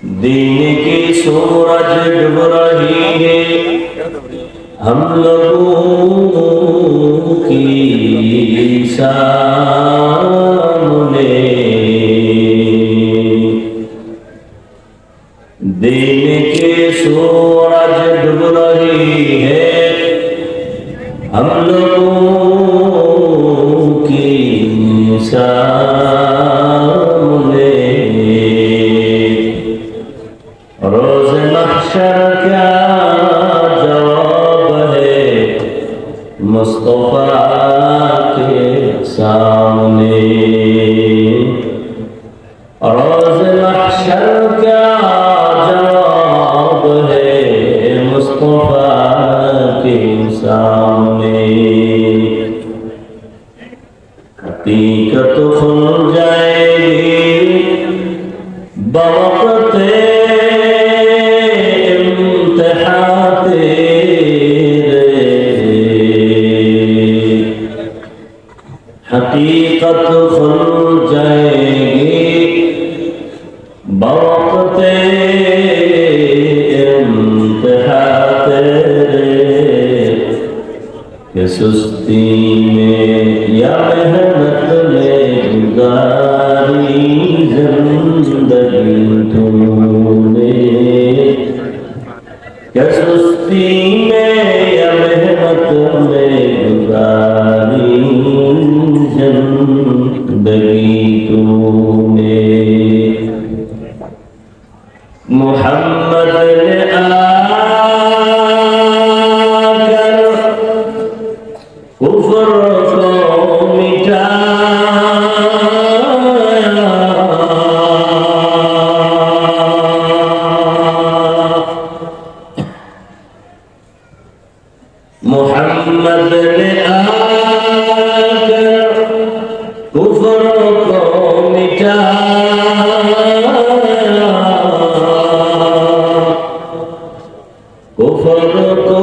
दिन की सूरज डूब रही है हम लोगों की सामने। दिन की सूरज डूब रही है हम लोगों की सामने। रोज़ महशर क्या जवाब है मुस्तफा के सामने। रोज़ महशर क्या जवाब है मुस्तफा के सामने। हकीकत खुल जाएगी बवक़्ते हकीकत खुल जाएगी बवक़्ते इम्तिहा तेरे। कि सुस्ती में या मेहनत में गुजारी जिंदगी तूने। क्या सुस्ती में या मेहनत में गुजारी जिंदगी तूने। मोहम्मद ने आकर कुफ्र को मिटाया। मोहम्मद ने आकर कुफ्र को मिटाया। कुफ्र को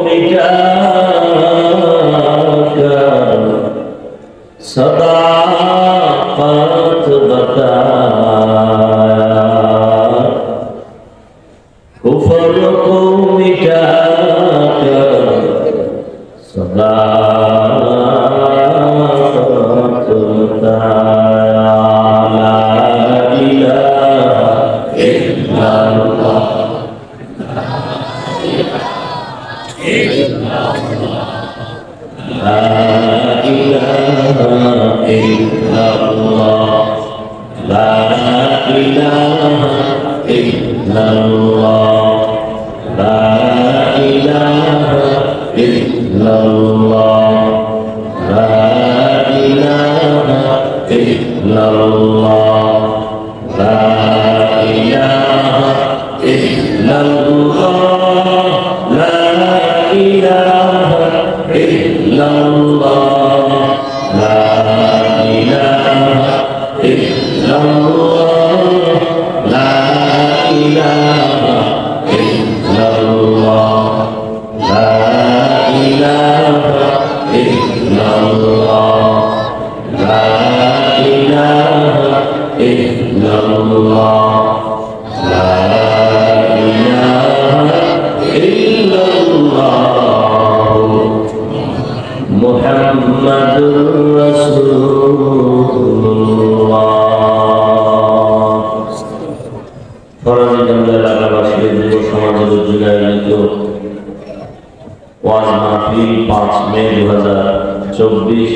मिटाकर सदाकत बताया। कुफ्र को मिटाकर सदाकत बताया। ला इलाहा इल्लल्लाह ला इलाहा इल्लल्लाह ला इलाहा इल्लल्लाह ला इलाहा इल्लल्लाह ला इलाहा इल्लल्लाह ला इलाहा इल्लल्लाह ला इलाहा इल्लल्लाह ला इलाहा इल्लल्लाह ला इलाहा इल्लल्लाह ला इलाहा इल्लल्लाह ला इलाहा इल्लल्लाह ला इलाहा इल्लल्लाह मुहम्मदुर रसूलुल्लाह। ফরাজগঞ্জ এলাকাবাসী যুব সমাজের উদ্যোগে আয়োজিত ওয়াজ মাহফিল 5 মে 2024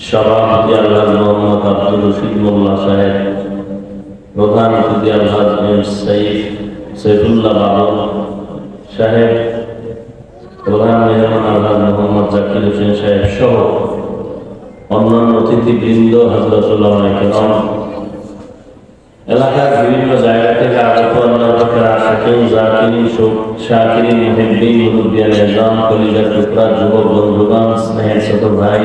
সভাপতি আলহাজ মোহাম্মদ আব্দুল রশিদ মোল্লা সাহেব, প্রধান অতিথি আলহাজ এম সৈফুল্লাহ বাবু সাহেব, প্রধান মেহমান আলহাজ মোহাম্মদ জাকির হোসেন সাহেব সহ অন্যান্য অতিথিবৃন্দ, হযরতুল্লাহ ইকরাম, এলাকার বিভিন্ন জায়গা থেকে আগত আশিকিন জাকিরিন শাকিরিন মুহিব্বিন মুরব্বিয়ান নিজাম কলিজার টুকরা যুবক বন্ধুগণ, স্নেহের ছোট ভাই,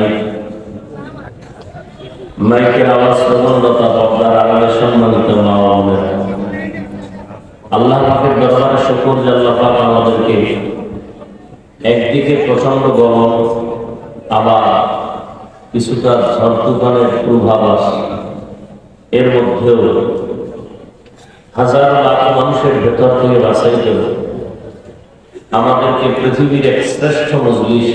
মাইকের আওয়াজ শ্রবণরতা পর্দার আড়ালে সম্মানিত মা ও বোনেরা, আল্লাহ পাকের দরবারে শুকর যে আল্লাহ পাক আমাদেরকে একদিকে প্রচন্ড গরম, আবার কিছুটা ঝড় তুফানের পূর্বাভাস, এর মধ্যেও হাজার লাখ মানুষের ভেতর থেকে বাছাই করে আমাদেরকে পৃথিবীর এক শ্রেষ্ঠ মজলিস,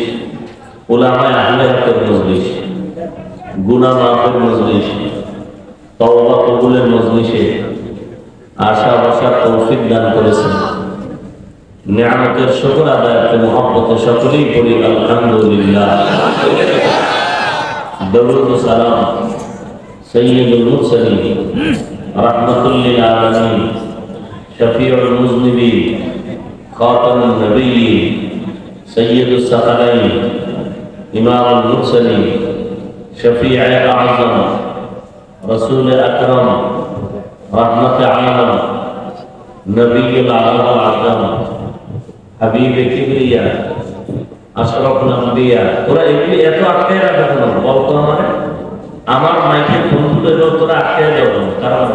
উলামায়ে আহলে হাদিসের মজলিস, গুনাহ মাফের মজলিস, তওবা কবুলের মজলিসে আশা বসার তৌফিক দান করেছেন। নিয়ামতের শুকর আদায় মুহাব্বতে সকলেই পড়ি আলহামদুলিল্লাহ। দরুদ ও সালাম সাইয়্যিদুল মুরসালিন রাহমাতুল লিল আলামিন শফিউল মুজনিবিন খাতামুন নবিয়্যিন সাইয়্যিদুস সাকালাইন ইমামুল মুরসালিন শফিউল আযম রাসূল আকরাম রহমতে আলম নবিয়ুল আলম আযম হাবিবে কিবরিয়া আশরাফুল আম্বিয়া। তোরা এগুলি এত আটকায় রাখা কেন বলতো? আমার মাইকে ফোন তুলে দেওয়া তোরা আটকায় দেওয়া কারণ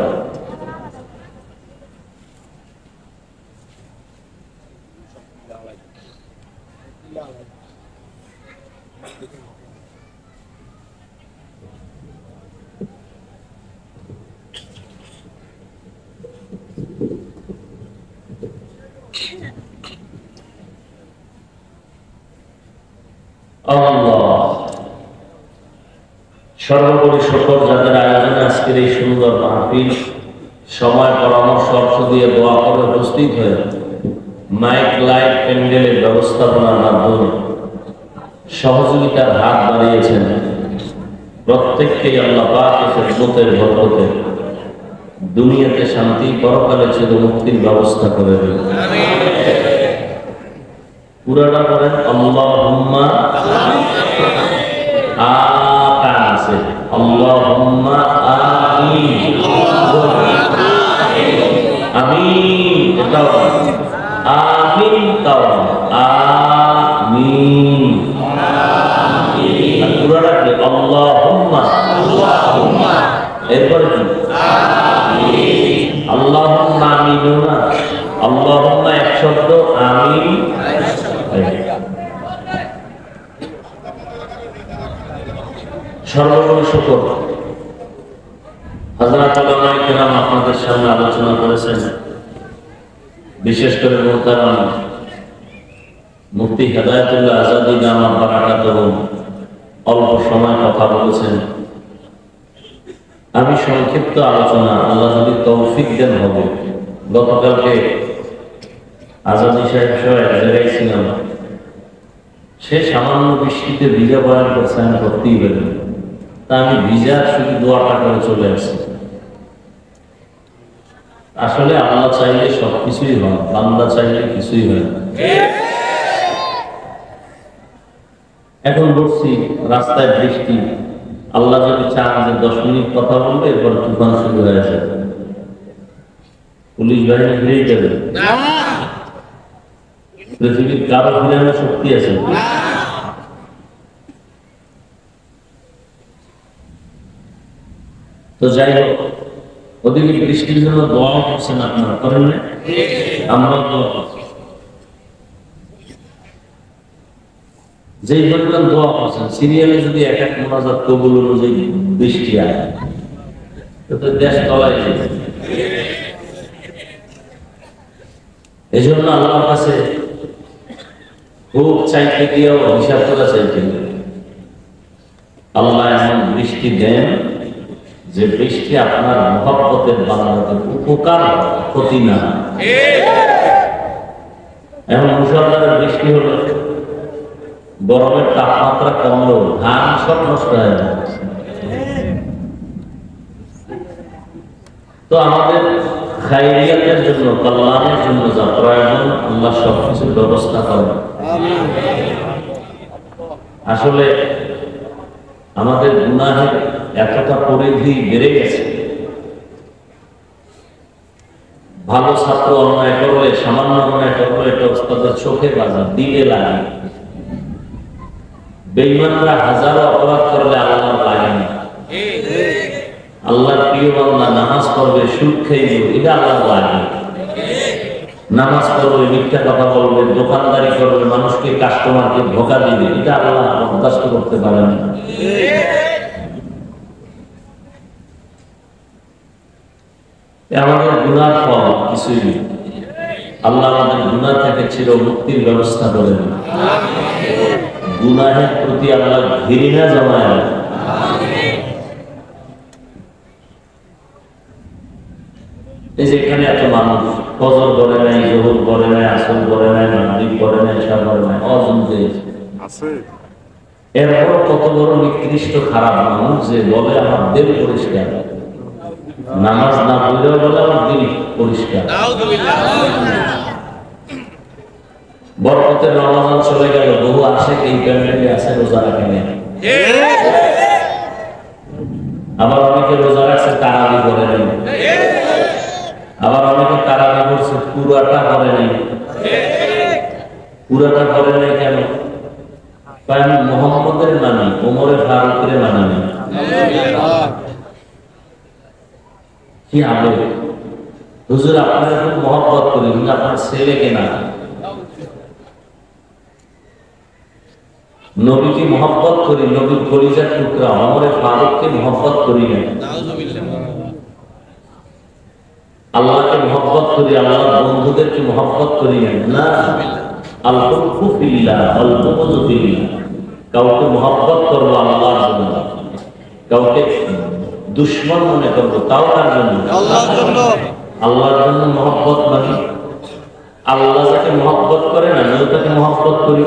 সর্বোপরি সকল যাদের আয়োজনে আজকের এই সুন্দর মাহফিল, সময় পরামর্শ অর্থ দিয়ে দোয়া করে উপস্থিত হয়ে মাইক লাইট প্যান্ডেলের ব্যবস্থাপনার মাধ্যমে সহযোগিতার হাত বাড়িয়েছেন, প্রত্যেককেই আল্লাহ পাক খেদমতের বরকতে দুনিয়াতে শান্তি, পরকালে চিরমুক্তির ব্যবস্থা করে দেন। পুরাটা করেন আল্লাহুম্মা আছে আল্লাহুম্মা আমিন আমিন এটাও আমিন তাও আমিন পুরাটা কি আল্লাহুম্মা এরপরে কি আল্লাহুম্মা আমিন না, আল্লাহুম্মা এক শব্দ, আমিন সর্বোপরি শুকর। হযরত উলামায়ে কেরাম আপনাদের সামনে আলোচনা করেছেন, বিশেষ করে মুহতারাম মুফতি হেদায়েতুল্লাহ আজাদী দামাত বারাকাতুহু অল্প সময় কথা বলেছেন। আমি সংক্ষিপ্ত আলোচনা, আল্লাহ যদি তৌফিক দেন হবে। গতকালকে আজাদী সাহেব সহ এক জায়গায় ছিলাম, সে সামান্য বৃষ্টিতে ভিজা বয়ান করছে, আমি করতেই পারি, তা আমি ভিজা শুধু দোয়াটা করে চলে আসছি। আসলে আল্লাহ চাইলে সবকিছুই হয়, বান্দা চাইলে কিছুই হয় না। এখন বলছি রাস্তায় বৃষ্টি, আল্লাহ যদি চান যে 10 মিনিট কথা বলবে, এরপর তুফান শুরু হয়ে যাবে, পুলিশ বাহিনী ফিরেই যাবে। পৃথিবীর কারো ফিরানোর শক্তি আছে? তো যাই হোক, ওদিকে বৃষ্টির জন্য দোয়া করছেন, আপনারা করেন না? আমরা দোয়া করছি, যেই পরিমাণ দোয়া করছেন, সিরিয়ালে যদি এক এক মোনাজাত কবুল অনুযায়ী বৃষ্টি আসে, তো দেশ তলায় যাবে। এই জন্য আল্লাহর কাছে খুব চাইতে গিয়েও হিসাব করা চাইতে, আল্লাহ এমন বৃষ্টি দেন যে বৃষ্টি আপনার মহব্বতের বান্দাকে উপকার, ক্ষতি না। এখন মুষলধারে বৃষ্টি হলো, গরমের তাপমাত্রা কমলো, ধান সব নষ্ট হয়ে যায়। তো আমাদের খায়রিয়াতের জন্য, কল্যাণের জন্য যা প্রয়োজন, আল্লাহ সবকিছুর ব্যবস্থা করেন। আসলে আমাদের গুনাহের এতটা পরিধি বেড়ে গেছে, ভালো ছাত্র অন্যায় করলে, সামান্য অন্যায় করলে এটা ওস্তাদের চোখে বাজে, দিলে লাগে। বেঈমানরা হাজারো অপরাধ করলে আল্লাহর লাগে না। আল্লাহর প্রিয় বান্দা নামাজ পড়বে, সুদ খাইবে, এটা আল্লাহর লাগে। নামাজ পড়বে, মিথ্যা কথা বলবে, দোকানদারি করবে, মানুষকে, কাস্টমারকে ধোঁকা দিবে, এটা আল্লাহ বরদাস্ত করতে পারেন না। আমাদের গুনার ফল কিছুই নেই। আল্লাহ আমাদের গুনাহ থেকে চির মুক্তির ব্যবস্থা করেন। গুনাহের প্রতি আল্লাহ ঘৃণা জমায়। এই যে এখানে এত মানুষ ফজর করে নাই, জোহর করে নাই, আসর করে নাই, মাগরিব করে নাই, ইশা করে নাই, অজুতে আছে। এরপর কত বড় নিকৃষ্ট খারাপ মানুষ যে বলে আমার দিল পরিষ্কার, নামাজ না পড়লেও বলে আমার দিল পরিষ্কার। বরকতের রমজান চলে গেল, বহু আসে এই প্যান্ডেলে আছে রোজা রাখে না। আবার অনেকে রোজা রাখছে তারাবি করে নেই, আবার অনেকে তারাবি করছে পুরাটা করে নেই। পুরাটা করে নেই কেন? আমি মোহাম্মদের মানি, ওমরের ফারুকের মানি না। কি আবেগ! হুজুর আপনার খুব মহব্বত করি, কিন্তু আপনার ছেলেকে না। নবীকে মহব্বত করি, নবীর কলিজার টুকরা ওমরের ফারুককে মহব্বত করি না। আল্লাহকে মহব্বত করি, আল্লাহর বন্ধুদেরকে মহব্বত করি না। আল-হুব্বু ফিল্লাহ ওয়াল বুগযু ফিল্লাহ। কাউকে মহব্বত করবো আল্লাহর জন্য, কাউকে দুশমন মনে করবো তাও তার জন্য, আল্লাহর জন্য। আল্লাহর জন্য মহব্বত মানে আল্লাহ যাকে মহব্বত করে না আমিও তাকে মহব্বত করি,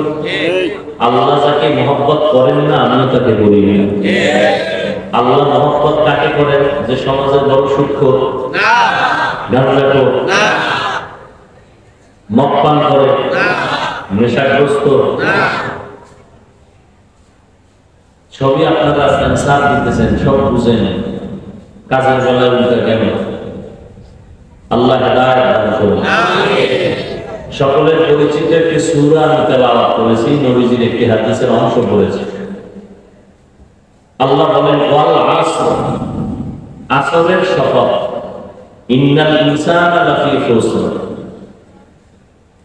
আল্লাহ যাকে মহব্বত করেন না আমিও তাকে করি না। আল্লাহ মহব্বত কাকে করেন? যে সমাজের বড় সূক্ষ্ম না, গাঁজাখোর না, মদ পান করে না, নেশাগ্রস্ত না। সবই আপনারা সেন্সার দিতেছেন, সব বুঝেন, কাজের বেলায় উল্টা কেন? আল্লাহ হেদায়েত দান করুন। সকলের পরিচিত একটি সূরা আমি তেলাওয়াত করেছি, নবীজির একটি হাদিসের অংশ পড়েছি। আল্লাহ বলেন ওয়াল আসর, আসরের শপথ, ইন্নাল ইনসানা লাফি খুসর,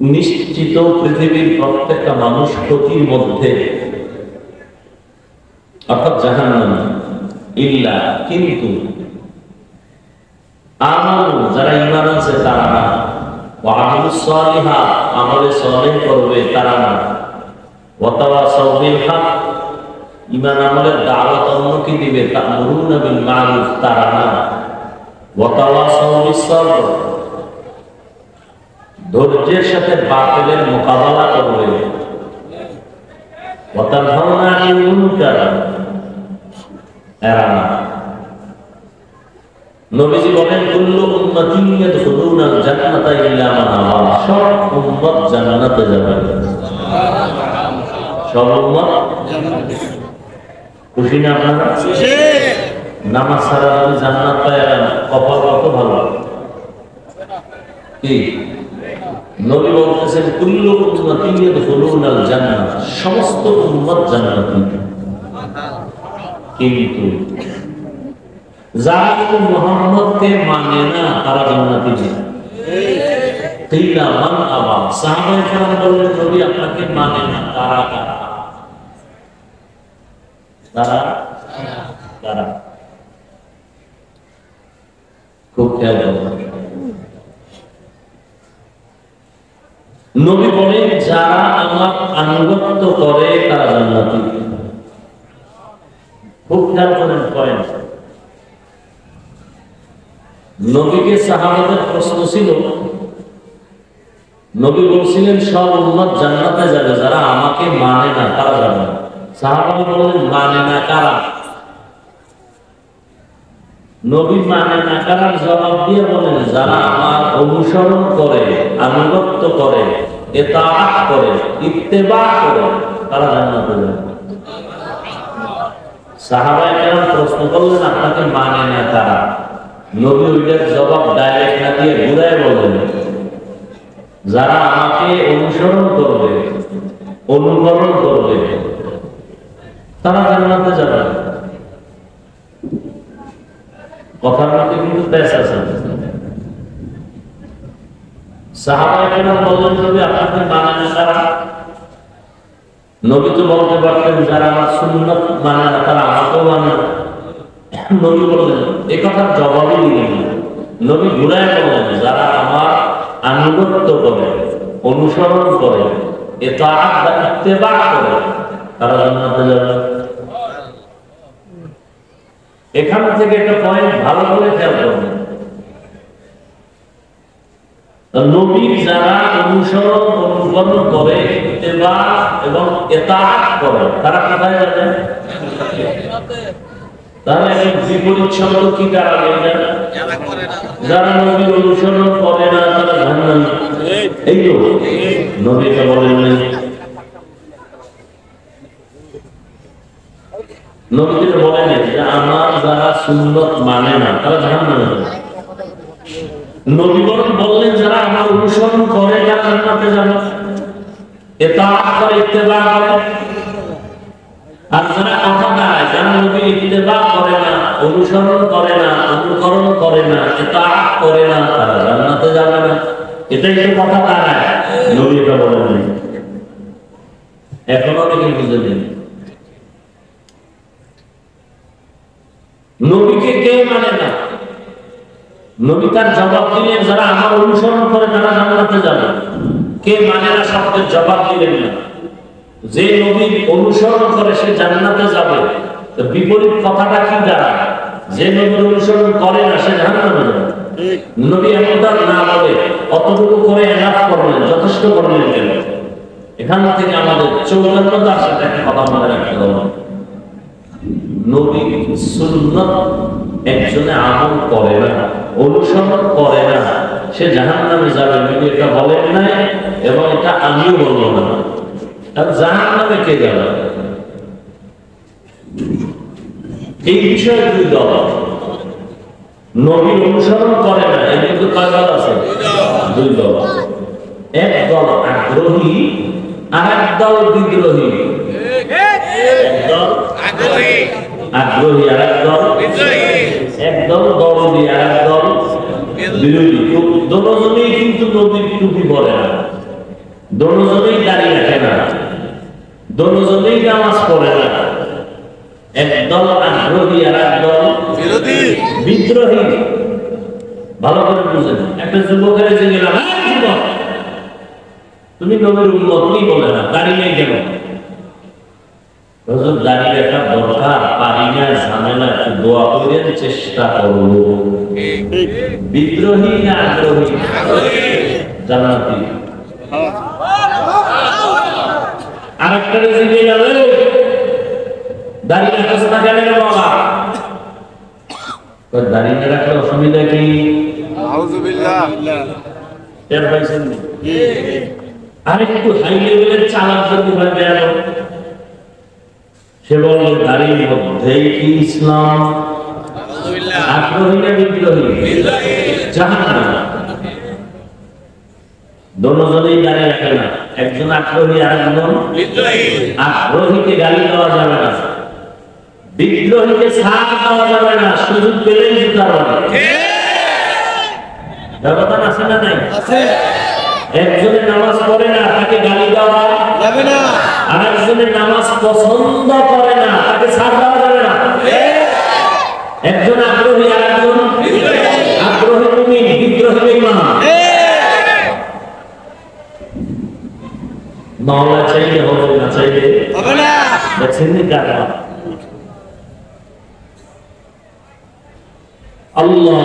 নিশ্চিত পৃথিবীর প্রত্যেকটা মানুষ ক্ষতির মধ্যে, অর্থাৎ জাহান্নামে। ইল্লা কিন্তু, আমানু যারা ঈমান আছে তারা না, ওয়া আমিলুস সালিহাত আমলে সালেহ করবে তারা না, ওয়া তাওয়াসাউ বিল হক ঈমান আমলের দাওয়াত অন্যকে দিবে তা'মুরুনা বিল মা'রুফ তারা না, ওয়া তাওয়াসাউ বিস সবর ধৈর্যের সাথে বাতিলের মোকাবেলা করবে, ওয়া তানহাউনা আনিল মুনকার এরা না। নবীজি বলেন কুল্লু উম্মাতিন ইয়াদখুলুনাল জান্নাতা ইল্লা মান আবা, সব উম্মত জান্নাতে যাবে, সব উম্মত জান্নাতে। খুশি না আপনারা? খুশি। নামাজ ছাড়া যদি জান্নাত পায় কপাল কত ভালো। কি নবী বলতেছেন কুল্লু উম্মাতিন ইয়াদখুলুনাল জান্নাহ, সমস্ত উম্মত জান্নাতি, কিন্তু যারা মুহাম্মদকে মানে না তারা জান্নাতি না। কিলা মান আবা, সাহাবায়ে কেরাম বললেন নবী আপনাকে মানে না, তারা কারা? তারা কারা? খুব খেয়াল করবেন। নবী বলেন যারা আমার আনুগত্য করে তারা জান্নাতি। খুব খেয়াল করেন পয়েন্ট। নবীকে সাহাবাদের প্রশ্ন ছিল, নবী বলছিলেন সব উম্মত জান্নাতে যাবে, যারা আমাকে মানে না তারা যাবে না। সাহাবারা বললেন মানে না কারা? নবী মানে না কারার জবাব দিয়ে বলেন যারা আমার অনুসরণ করে, আনুগত্য করে, ইতাআত করে, ইত্তেবা করে তারা জান্নাতে যাবে। সাহাবায়ে কেরাম প্রশ্ন করলেন আপনাকে মানে না কারা? নবী ওইটার জবাব ডাইরেক্ট না দিয়ে ঘুরায় বললেন যারা আমাকে অনুসরণ করবে, অনুকরণ করবে তারা জান্নাতে যাবে। কথার মধ্যে কিন্তু পেশ আছে। সাহাবায়ে কেরাম বললেন নবী আপনাকে মানে না কারা? নবী তো বলতে পারতেন যারা আমার সুন্নাত মানে না তারা আমাকেও মানে না। নবী বললেন এই কথার জবাবই দিলেন না, নবী ঘুরায় বলেন যারা আমার আনুগত্য করে, অনুসরণ করে, ইতাআত বা ইত্তেবা করে তারা জান্নাতে যাবে। এখান থেকে একটা পয়েন্ট ভালো করে খেয়াল করবেন, নবীর যারা অনুসরণ অনুকরণ করে, ইত্তেবা এবং ইতাআত করে তারা কোথায় যাবে? তাহলে বিপরীত শব্দ কি দাঁড়াবে? যারা নবীর অনুসরণ করে না তারা জাহান্নামী। এই তো নবীকে বলেন নাই, নবীকে বলেন যে আমার যারা সুন্নত মানে না তারা জাহান্নামে যাবে। নবী বললেন যারা আমার অনুসরণ করে তারা জান্নাতে যাবে, ইতাআত করে, ইত্তেবা করে। আর যারা কথা দেয়, যারা নবীর ইত্তেবা করে না, অনুসরণ করে না, অনুকরণ করে না, ইতাআত করে না, তারা জান্নাতে যাবে না। এটাই তো কথা দাঁড়ায়। নবী এটা বলেন নাই, এখনো অনেকে বুঝে নেই। নবীকে কেউ মানে না, নবী তার জবাব দিলেন যারা আমার অনুসরণ করে তারা জান্নাতে যাবে। কে মানে না শব্দের জবাব দিলেন না। যে নবীর অনুসরণ করে সে জান্নাতে যাবে, তো বিপরীত কথাটা কি দাঁড়ায়? যে নবীর অনুসরণ করে না সে জাহান্নামে যাবে। নবী এমনটা না বলে অতটুকু করে এনাফ করলেন, যথেষ্ট করলেন কেন? এখান থেকে আমাদের 54 সাথে একটা কথা মনে রাখতে হবে, নবী সুন্নাত একজনে আমল করে না, অনুসরণ করে না, সে জাহান্নামে যাবে। নবী এটা বলেন নাই এবং এটা আমিও বলবো না। জাহান্নামে কে যাবে? এই বিষয়ে দুই দল। নবীর অনুসরণ করে না, এর কিন্তু কয় দল আছে? দুই দল। এক দল আগ্রহী আর এক দল বিদ্রোহী। আগ্রহী আর এক দল বিদ্রোহী। এক দল দরদি আর এক দল বিরোধী। দুজনেই কিন্তু নবীর টুপি পরে না, দুজনেই দাঁড়িয়ে রাখে না, দুজনেই নামাজ পড়ে না। একদল আগ্রহী আর একদল বিরোধী, বিদ্রোহী। ভালো করে বুঝেন। একটা যুবকের যে গেলাম, যুবক তুমি নবীর উম্মত, তুমি বলে না দাঁড়িয়ে নেই কেন? দাঁড়িয়ে রাখা দরকার, পারি না, ঝামেলা, একটু দোয়া করে চেষ্টা করবো। বিদ্রোহী না আগ্রহী? জান্নাতি। আরেকটা রেজিকে গেল, দাঁড়িয়ে রাখা না গেলে বাবা, দাঁড়িয়ে রাখলে অসুবিধা কি? আরেকটু হাই লেভেলের চালাক যদি হয়ে গেল, সে বলল দাঁড়িয়ে মধ্যেই কি ইসলাম? আগ্রহী না বিদ্রোহী? জাহান্নামী। দুজনেই দাঁড়িয়ে রাখে না, একজন আগ্রহী আর একজন বিদ্রোহী। আগ্রহীকে গালি দেওয়া যাবে না, বিদ্রোহীকে ছাড় দেওয়া যাবে না, সুযোগ পেলেই জুতার বাড়ি। ব্যবধান আছে না নাই? একজনে নামাজ পড়ে না, তাকে গালি দেওয়া যাবে না। আর একজনে নামাজ পছন্দ করে না, তাকে ছাড় দেওয়া যাবে না। একজন আগ্রহী আর একজন আগ্রহী মুমিন, বিদ্রোহী বেঈমান। মাওলা চাইলে হবে, না চাইলে হবে না। দেখছেন নি কারা? আল্লাহ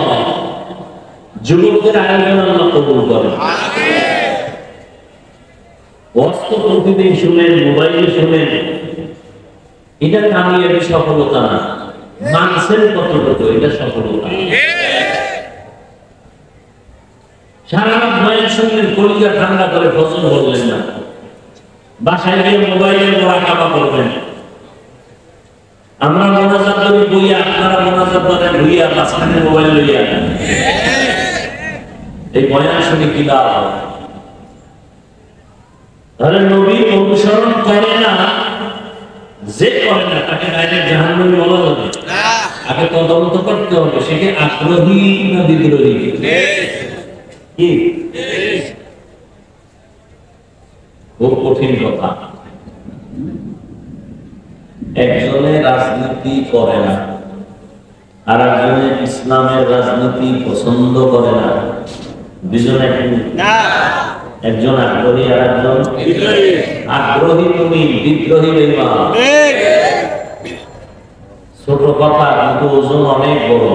যুবকদের আয়োজন আল্লাহ কবুল করেন। ওয়াজ প্রতিদিন শুনেন, মোবাইলে শুনেন, এটা কামিয়াবি সফলতা না, মানসের কতটুকু এটা সফলতা। সারা রাত বয়ান শুনলেন, কলিজা ঠান্ডা করে ফজর বললেন না, বাসায় গিয়ে মোবাইলের মোরাকাবা করবেন। আমরা মোনাজাত করি বইয়া, আপনারা মোনাজাত করেন ভুইয়া, মাঝখানে মোবাইল লইয়া। এই বয়ান শুনে কি লাভ? তাহলে নবীর অনুসরণ করে না, যে করে না তাকে ডাইরেক্ট জাহান্নামী বলা যাবে না। আগে তদন্ত করতে হবে সে কি আগ্রহী না বিদ্রোহী। কি খুব কঠিন কথা। একজনে রাজনীতি করে না আর একজনে ইসলামের রাজনীতি পছন্দ করে না, দুজনে না, একজন আগ্রহী আর একজন বিদ্রোহী। আগ্রহী তুমি, বিদ্রোহী বেঈমান। ছোট কথা কিন্তু ওজন অনেক বড়,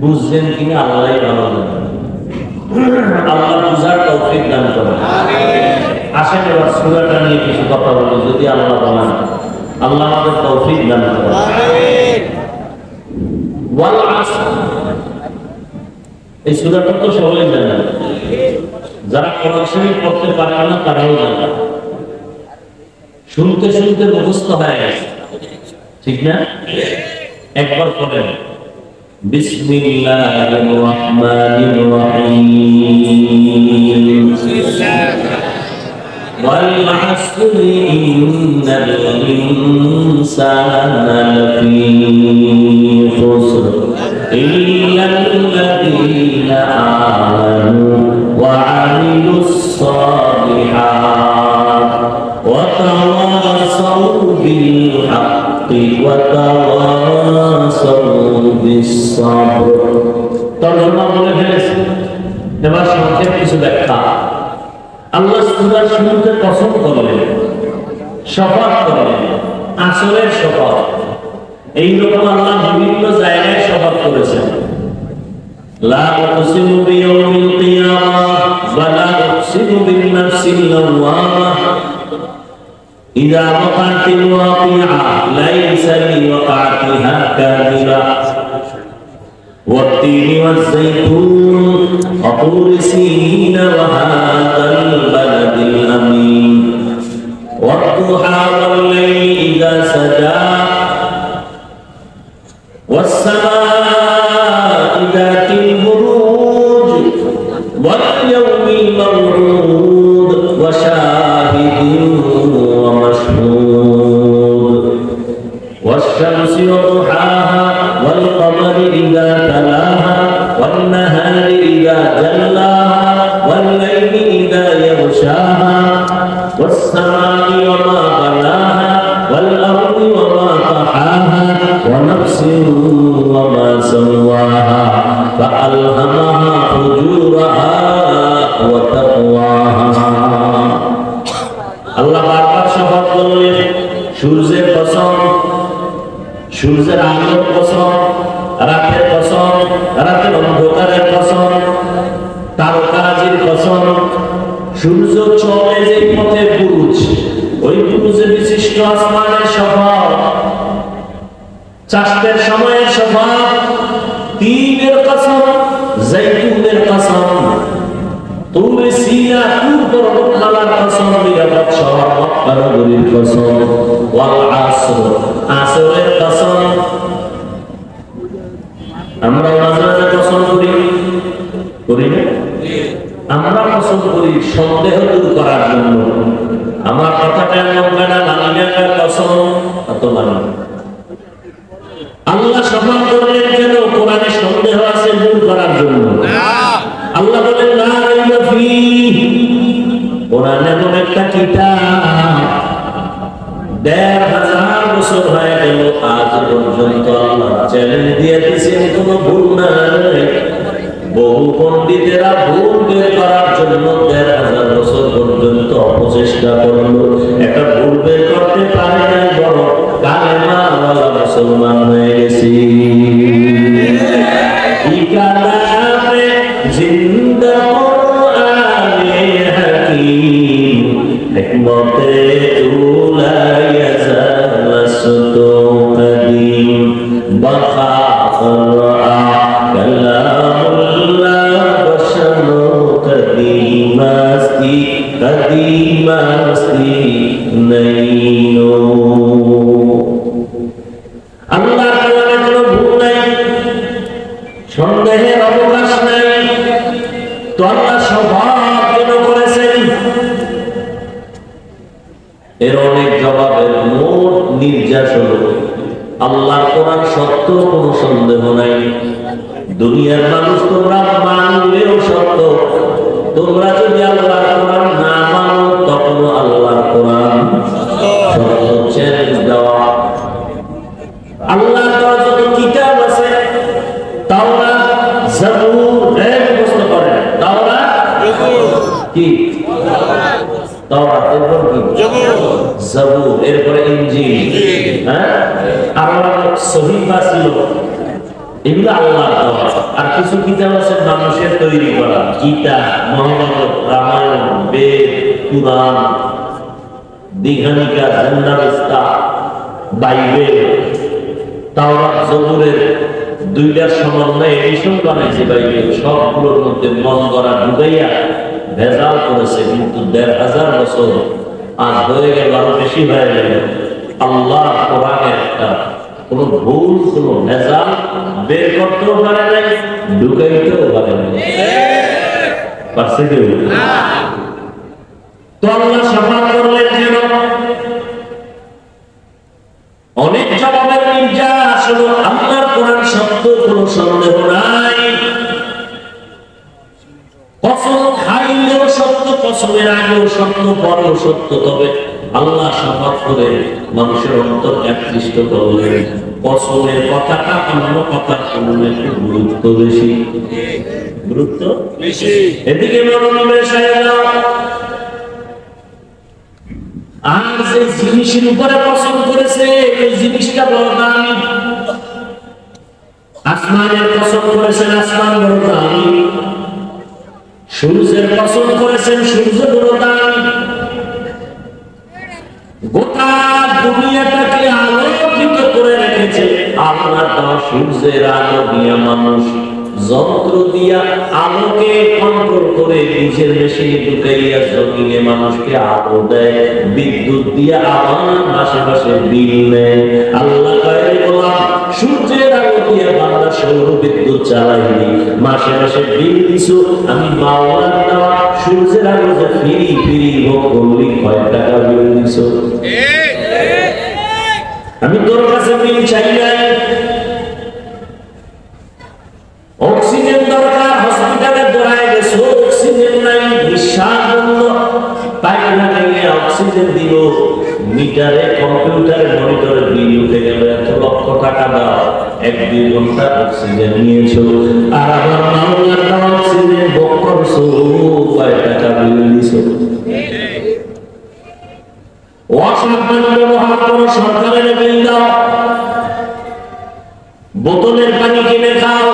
বুঝছেন কিনা আল্লাহই ভালো জানেন। আল্লাহ বুঝার তৌফিক দান করেন। আসেন এবার সূরাটা নিয়ে কিছু কথা বলি, যদি আল্লাহ বলেন। আল্লাহ আমাদের তৌফিক দান করেন। ওয়াল আসর, এই সূরাটা তো সবাই জানেন, যারা কোরআন শরীফ পড়তে পারে না তারাও জানে, শুনতে শুনতে মুখস্থ হয়ে গেছে, ঠিক না? একবার পড়েন, বিসমিল্লাহির রহমানির রহিম, ওয়াল আসরি ইন্নাল ইনসানা লাফি খুসর ইল্লাল্লাযীনা আমানু ওয়া আমিলুস সালিহাত ওয়া তাওয়াসাউ বিল হাক্কি ওয়া তাওয়াসাউ বিস সাবর। তর্জমা বলে ফেলেছি, এবার সংক্ষেপ কিছু ব্যাখ্যা। আল্লাহ সূরা শুরুতে কসম করলেন, শপথ করলেন, আসরের শপথ। এইরকম আল্লাহ বিভিন্ন জায়গায় শপথ করেছেন। লা উকসিমু বিয়াউমিল কিয়ামাহ ওয়া লা উকসিমু বিন-নাফসিল লাওয়ামাহ ইযা ওয়াকাতিল ওয়াকিআ লাইসা লিওয়াকাতিহা কাযিবা والتين والزيتون وطور سينين وهذا البلد الأمين والضحى والليل إذا سجى والسماء ذات البروج واليوم الموعود وشاهد ومشهود والشمس وضحاها والقمر إذا تلاها والنهار إذا جلاها والليل إذا يغشاها والسماء وما بناها والأرض وما طحاها ونفس وما سواها فألهمها فجورها وتقواها। الله বারবার শপথ করলেন, সূর্যের কসম, সূর্যের আলোর কসম, রাতের কসম, রাতের অন্ধকারের কসম, তারকারাজির কসম। সূর্য চলে যে পথে বুরুজ, ওই বুরুজে বিশিষ্ট আসমানের শপথ, চাষের সময়ের শপথ, তিনের কসম, জৈতুনের কসম, তুরে সিনা তুর পর্বতমালার কসম, নিরাপদ শহর মক্কা নগরীর কসম, ওয়াল আসর, আসরের কসম। আমরা মাঝে মাঝে কসম করি না? আমরা কসম করি সন্দেহ দূর করার জন্য। আমার কথাটা লম্বা না, মানলে কসম এত মানে। আল্লাহ শপথ করলেন কেন? কোরআনে সন্দেহ আছে দূর করার জন্য। আল্লাহ বলেন লা রাইবা ফীহি, কোরআন এমন একটা কিতাব ১৫০০ বছর হয়ে গেল, আজ পর্যন্ত আল্লাহ চ্যালেঞ্জ দিয়ে দিয়েছেন কোনো ভুল নাই। বহু পণ্ডিতেরা ভুল বের করার জন্য ১৫০০ বছর পর্যন্ত অপচেষ্টা করলো, একটা ভুল বের করতে পারে নাই, বড় কালেমাওয়ালা মুসলমান হয়ে গেছি। ইকালামে জিন্দা কুরআনে হাকীম, হিকমতে তুলা ইয়াজালাসতু কাদীম, বাকা ফরআ কালামুল্লাহ বশরু কাদীমাস্তি কাদীমাস্তি নাইনো। আল্লাহর কালামে কোনো ভুল নাই, সন্দেহের অবকাশ নাই। তো আল্লাহ স্বভাব কেন করেছেন? এর অনেক জবাবের মোট নির্যাস হল আল্লাহর কোরআন সত্য, কোনো সন্দেহ নাই। দুনিয়ার মানুষ তোমরা মানলেও সত্য, তোমরা যদি আল্লাহর কোরআন না মানো তখনও আল্লাহর কোরআন সত্য। চ্যালেঞ্জ দেওয়া, আল্লাহর দেওয়া যত কিতাব আছে তাওরাত, জাবুর, মুখস্থ করেন। তাওরাত, কি? তাওরাত, এরপর কি? জাবুর, এরপরে ইনজিল, হ্যাঁ? আর সহিফা ছিল, এগুলো আল্লাহর দেওয়া। আর কিছু কিতাব আছে মানুষের তৈরি করা, গীতা, মহাভারত, রামায়ণ, বেদ, কুরআন, দীঘানিকা, জন্নাবিস্তা, বাইবেল, তাওরাত, জবুরের দুইটার সমন্বয়ে এডিশন বানাইছে বাইবেল। সবগুলোর মধ্যে মন করা ঢুকাইয়া ভেজাল করেছে, কিন্তু ১৫০০ বছর আজ হয়ে গেল, আরো বেশি হয়ে গেল। আল্লাহ কোরআনের একটা কোন ভুল, কোন ভেজাল বের করতেও পারে নাই, ঢুকাইতেও পারে নাই। পারছে কেউ? তো আল্লাহ সাফাত করলেন যেন অনেক জবাবের নির্যাস হলো, আল্লাহর কোরআন সত্য, কোন সন্দেহ নাই। কসম খাইলেও সত্য, কসমের আগেও সত্য, পরেও সত্য। তবে আল্লাহ সাফাত করে মানুষের অন্তর একত্রিষ্ট করলেন, কসমের কথাটা অন্য কথার তুলনায় একটু গুরুত্ব বেশি, গুরুত্ব বেশি। এদিকে মনোনিবেশ হয়ে যাও। আর যে জিনিসের উপরে কসম করেছে ওই জিনিসটা বড় দামি। আসমানের কসম করেছেন, আসমান বড় দামি। সূর্যের কসম করেছেন, সূর্য বড় দামি। গোটা দুনিয়াটাকে আলোকিত করে রেখেছে আপনার দেওয়া সূর্যের আলো দিয়ে। মানুষ যন্ত্র দিয়া আলোকে কন্ট্রোল করে নিজের মেশিনে ঢুকাইয়া জমিনে মানুষকে আলো দেয়। বিদ্যুৎ দিয়া আমার মাসে মাসে বিল নেয়। আল্লাহ কয়ে বললাম, সূর্যের আলো দিয়া বাংলা সৌর বিদ্যুৎ চালাইনি, মাসে মাসে বিল দিছো। আমি মাওলার দেওয়া সূর্যের আলো যে ফ্রি ফ্রি হোক বললি কয় টাকা বিল দিছো? আমি তোর কাছে বিল চাই নাই। অক্সিজেন দরকার, হসপিটালে দৌড়ায় গেছো, অক্সিজেন নাই, নিঃশ্বাস বন্ধ, পায়খানা ভেঙে অক্সিজেন দিল, মিটারে, কম্পিউটারে, মনিটরে বিল উঠে গেল, এত লক্ষ টাকা দাও, ১-২ ঘন্টা অক্সিজেন নিয়েছো। আর আমার মাওলার দেওয়া অক্সিজেন ভোগ করছো, কয় টাকা বিল দিছো? অসাবধান ব্যবহার করো, সরকারের বিল দাও। বোতলের পানি কিনে খাও,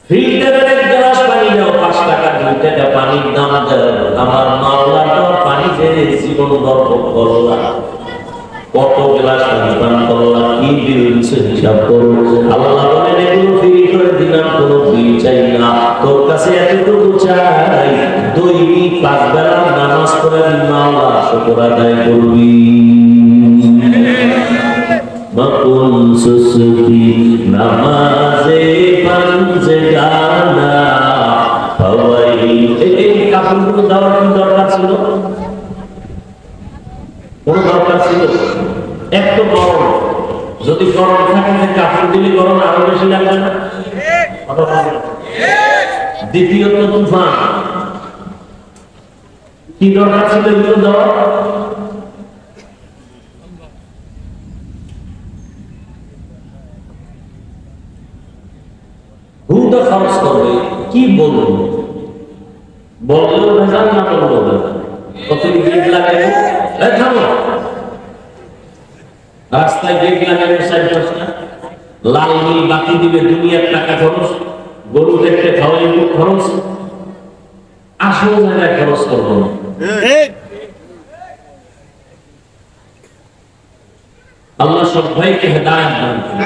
ফিল্টারের এক গ্লাস পানি দাও, ৫ টাকা ২ টাকা পানির দাম দাও। আমার মাওলার দেওয়া পানি যে জীবন দর্পণ করলা, কত গ্লাস পানি পান করলা, কি বিল দিছো হিসাব করো। আল্লাহ বলেন, এগুলো ফ্রি করে দিলাম, কোনো বিল চাই না, তোর কাছে এতটুকু চাই, দৈনিক ৫ বেলা নামাজ পড়ে মাওলা শুকর আদায় করবি। মকুন সুসুকি নামাজে পাঞ্জে গানা হওয়াই। এই কাপড়গুলো দেওয়ার কি দরকার ছিল? কোন দরকার ছিল? একটু গরম, যদি গরম থাকে কাপড় দিলে গরম আরো বেশি লাগবে না? দ্বিতীয়ত তুফান, কি দরকার ছিল এগুলো দেওয়া? হুদা খরচ করবে, কি বলবো? বললেও ভেজাল, না বললেও ভেজাল। কত গেট লাগাবে, থামো, রাস্তায় গেট লাগাবে ৪-৫টা, লাল নীল বাতি দিবে, দুনিয়ার টাকা খরচ, গরু দেখতে খাওয়াই খরচ, আসল জায়গায় খরচ করবো না। আল্লাহ সব ভাইকে হেদায়েত দান করুন।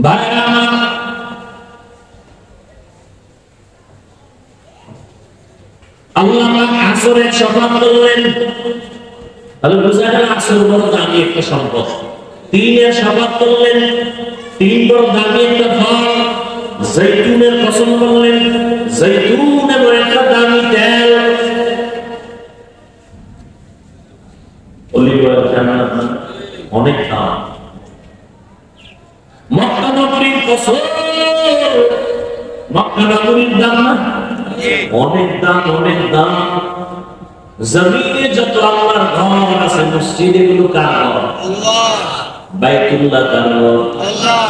ভাইরা আল্লাহ পাক আসরের শপথ করলেন। তাহলে বুঝা গেল আসর বড় দামি একটা সম্পদ। তিনের শপথ করলেন, ৩ বড় দামি একটা ফল। জৈতুনের কসম করলেন, জৈতুন এমন একটা দামি তেল। অলিভ অয়েল জান্নাত অনেক দাম। মক্কা নগরীর কসম, মক্কা নগরীর দাম না অনেক দাম, অনেক দাম। জমিনে যত আল্লাহর ঘর আছে, মসজিদ এগুলো কার ঘর? আল্লাহ। বাইতুল্লাহ কার ঘর? আল্লাহ।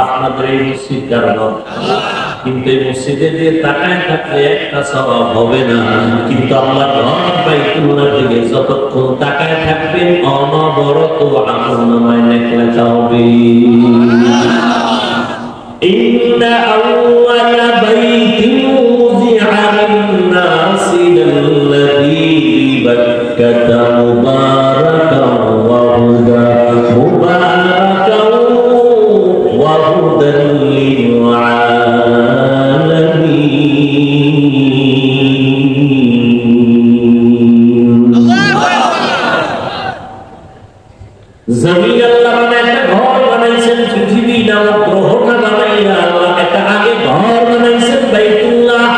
আপনাদের এই মসজিদ কার ঘর? আল্লাহ। কিন্তু এই মসজিদে দিয়ে তাকায় থাকলে একটা সওয়াব হবে না, কিন্তু আল্লাহর ঘর বাইতুল্লাহর দিকে যতক্ষণ তাকায় থাকবেন অনবরত আমলনামায় নেক লেখা হবে। ইন্না আউওয়ালা বাইতিন উযিআ লিন-নাসি লাল্লাযী বিবাক্কাতা মুবারাকান ওয়া হুদান ওয়া হুদান লিল-আলামিন। জমিন আল্লাহ একটা ঘর বানাইছেন, পৃথিবী নামক গ্রহটা বানাইয়া আল্লাহ একটা আগে ঘর বানাইছেন বাইতুল্লাহ।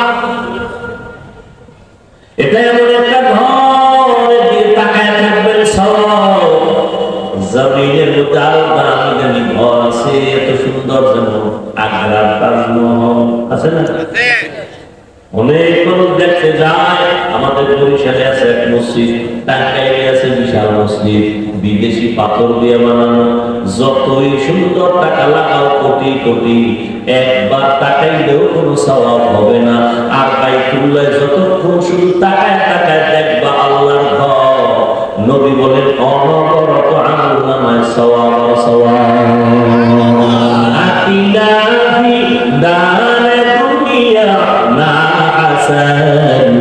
এটা এমন একটা ঘর দিয়ে তাকায় থাকবেন সব। জমিনের মধ্যে আলাদা দামি ঘর আছে, এত সুন্দর, যেমন আগ্রার তাজমহল আছে না, অনেক মানুষ দেখতে যায়। আমাদের বরিশালে আছে এক মসজিদ, টাঙ্গাইলে আছে বিশাল মসজিদ, বিদেশি পাথর দিয়ে বানানো। যতই সুন্দর টাকা লাগাও কোটি কোটি, একবার তাকাইলেও কোনো সওয়াব হবে না। আর বাইতুল্লাহ যতক্ষণ শুধু তাকায় তাকায় দেখবা আল্লাহর ঘর, নবী বলেন অনবরত আমলনামায় সওয়াব সওয়াব। আতিনা ফি দারে দুনিয়া না হাসান,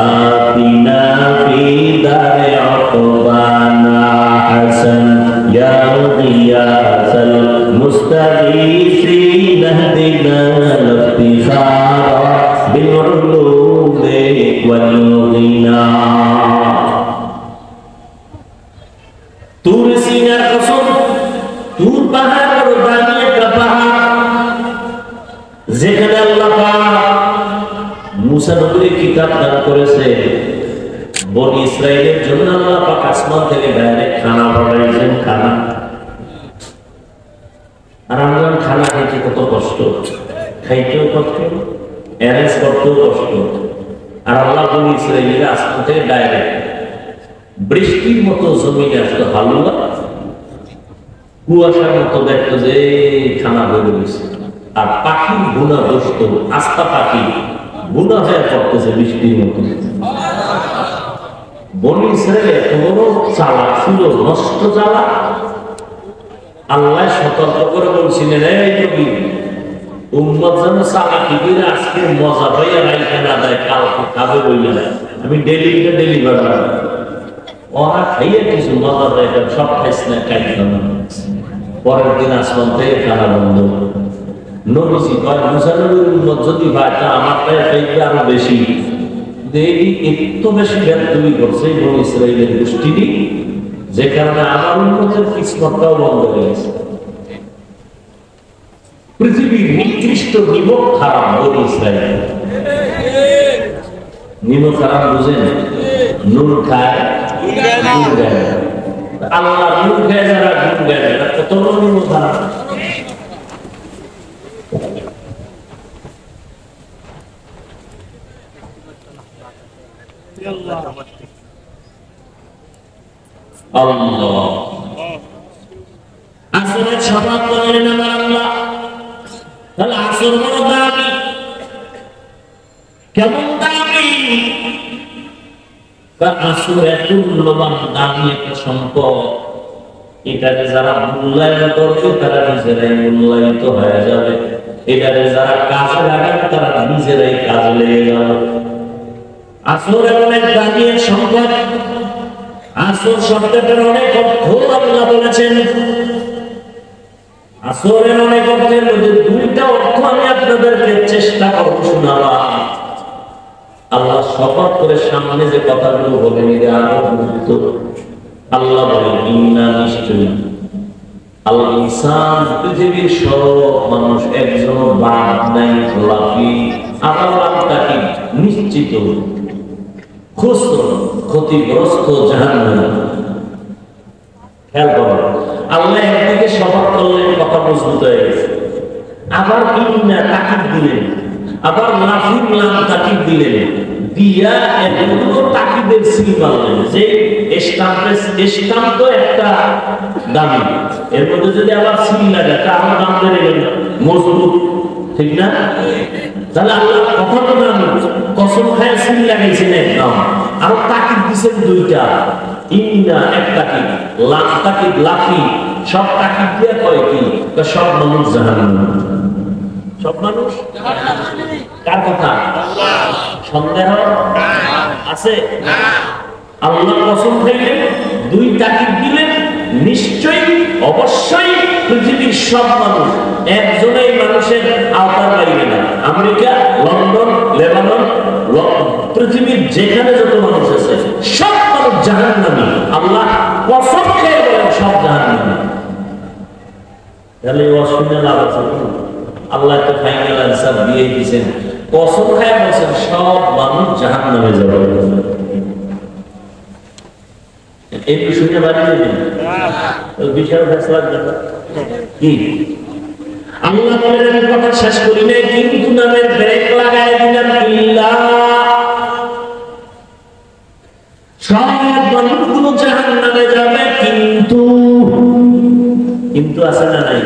আতিনা ফি দারে উকবানা হাসান, ইয়া গিয়াসাল মুস্তাগীসিন ইহদিনা লিফতিখারা বিল উলুমি ওয়াল গিনা। তুর সিনার কসম, তুর পাহাড় বড় দামি একটা পাহাড়, যেখানে আল্লাহ পাক মুসা নবীকে কিতাব দান করেছে। বনি ইসরাইলের জন্য আল্লাহ পাক আসমান থেকে ডাইরেক্ট খানা পাঠাইছেন, খানা। আর আমরা খানা খাইতে কত কষ্ট, খাইতেও কষ্ট, অ্যারেঞ্জ করতেও কষ্ট। আর আল্লাহ বনি ইসরাইলের আসমান থেকে ডাইরেক্ট বৃষ্টির মতো জমিনে আসতো হালুয়া, কুয়াশার মতো দেখতো যে খানা বেড়ে গেছে। আর পাখির গুণা বসত, আস্তা পাখি গুণা হয়ে পড়তেছে বৃষ্টির মতো। বনি ইসরাইল এত বড় চালাক ছিল, নষ্ট চালাক। আল্লাহ সতর্ক করে বলছিলেন, এই নবী, উম্মত যেন চালাকি করে আজকের মজা পাইয়া রাইখা না দেয়, কালকে খাবে বইলে না, আমি ডেলিভার ওরা খাইয়ে কিছু মজা দেয়, সব খাইস না, খাইতাম না। পরের দিন আসমান থেকে খানা বন্ধ। নবীজি কয়, মুসা নবীর উম্মত যদি ভাই তা আমার পায়ে খাইতে আরো বেশি। এই এত বেশি ব্যর্থই করছে বনি ইসরাইলের গোষ্ঠীটি, যে কারণে আমার উম্মতের কিসমতটাও বন্ধ হয়ে গেছে। পৃথিবীর নিকৃষ্ট নিমক খারাপ বনি ইসরাইল। নিমক খারাপ বুঝেন? নুন খায়, আল্লাহ নুন খায়, যারা নুন খায় কত নিমক খারাপ। আল্লাহ আসরের শপথ করলেন আমার আল্লাহ। তাহলে আসর বড় দামি, কেমন দামি? আসর এত মূল্যবান দামি একটা সম্পদ, এটাকে যারা মূল্যায়ন করবে তারা নিজেরাই মূল্যায়িত হয়ে যাবে। এটাকে যারা কাজে লাগাবে তারা নিজেরাই কাজে লেগে যাবে। আসর এমন এক দামি এক সম্পদ। আসর শব্দটার অনেক অর্থ আল্লাহ বলেছেন। আসরের অনেক অর্থের মধ্যে দুইটা অর্থ আমি আপনাদেরকে চেষ্টা করব শোনাবার। আল্লাহ শপথ করে সামনে যে কথাগুলো বলেন এর আরো গুরুত্ব। আল্লাহ বলেন, ইন্না নিশ্চয়ই আল ইনসান, পৃথিবীর সব মানুষ একজন বাদ নাই, লাফি আল্লাহ তাকে নিশ্চিত ক্ষতিগ্রস্ত জাহান্নামে। খেয়াল করুন, আল্লাহ একদিকে শপথ করলেন, কথা মজবুত হয়ে গেছে। আবার ইন্না তাকিদ দিলেন, আবার লাফির লাম তাকিদ দিলেন। দিয়া এতগুলো তাকিদের সিল মারলেন যে স্টাম্প তো একটা দামি, এর মধ্যে যদি আবার সিল লাগে তা আমার দাম বেড়ে গেল মজবুত, ঠিক না? তাহলে আল্লাহ কথা তো দামি, কসম খায় সিল লাগাইছেন একদম, আরো তাকিদ দিচ্ছেন দুইটা, ইন্না এক তাকিদ, লাখ তাকিদ, লাখি সব তাকিদ দিয়ে কয় কি সব মানুষ জাহান্নামে, সব মানুষ কার কথা? সন্দেহ আছে? আল্লাহ কসম খাইলেন, দুই তাকিদ দিলেন, নিশ্চয়ই অবশ্যই পৃথিবীর সব মানুষ, একজনেই মানুষের আওতার বাইরে না। আমেরিকা, লন্ডন, লেবানন, পৃথিবীর যেখানে যত মানুষ আছে সব মানুষ জাহান্নামী। আল্লাহ কসম খেয়ে বলেন সব জাহান্নামী। তাহলে অসুবিধা লাভ আছে? আল্লাহ তো ফাইনাল আনসার দিয়ে দিয়েছেন, কসম খায় বলছেন সব মানুষ জাহান্নামে যাবে। এই বিষয়টা বাড়িয়ে দিন, বিশাল ফেসলা কি আল্লাহ বলেন, কথা শেষ করি নাই, কিন্তু নামের ব্রেক লাগাই দিলেন। ইল্লাহ, সব মানুষগুলো জাহান্নামে যাবে, কিন্তু কিন্তু আছে না নাই?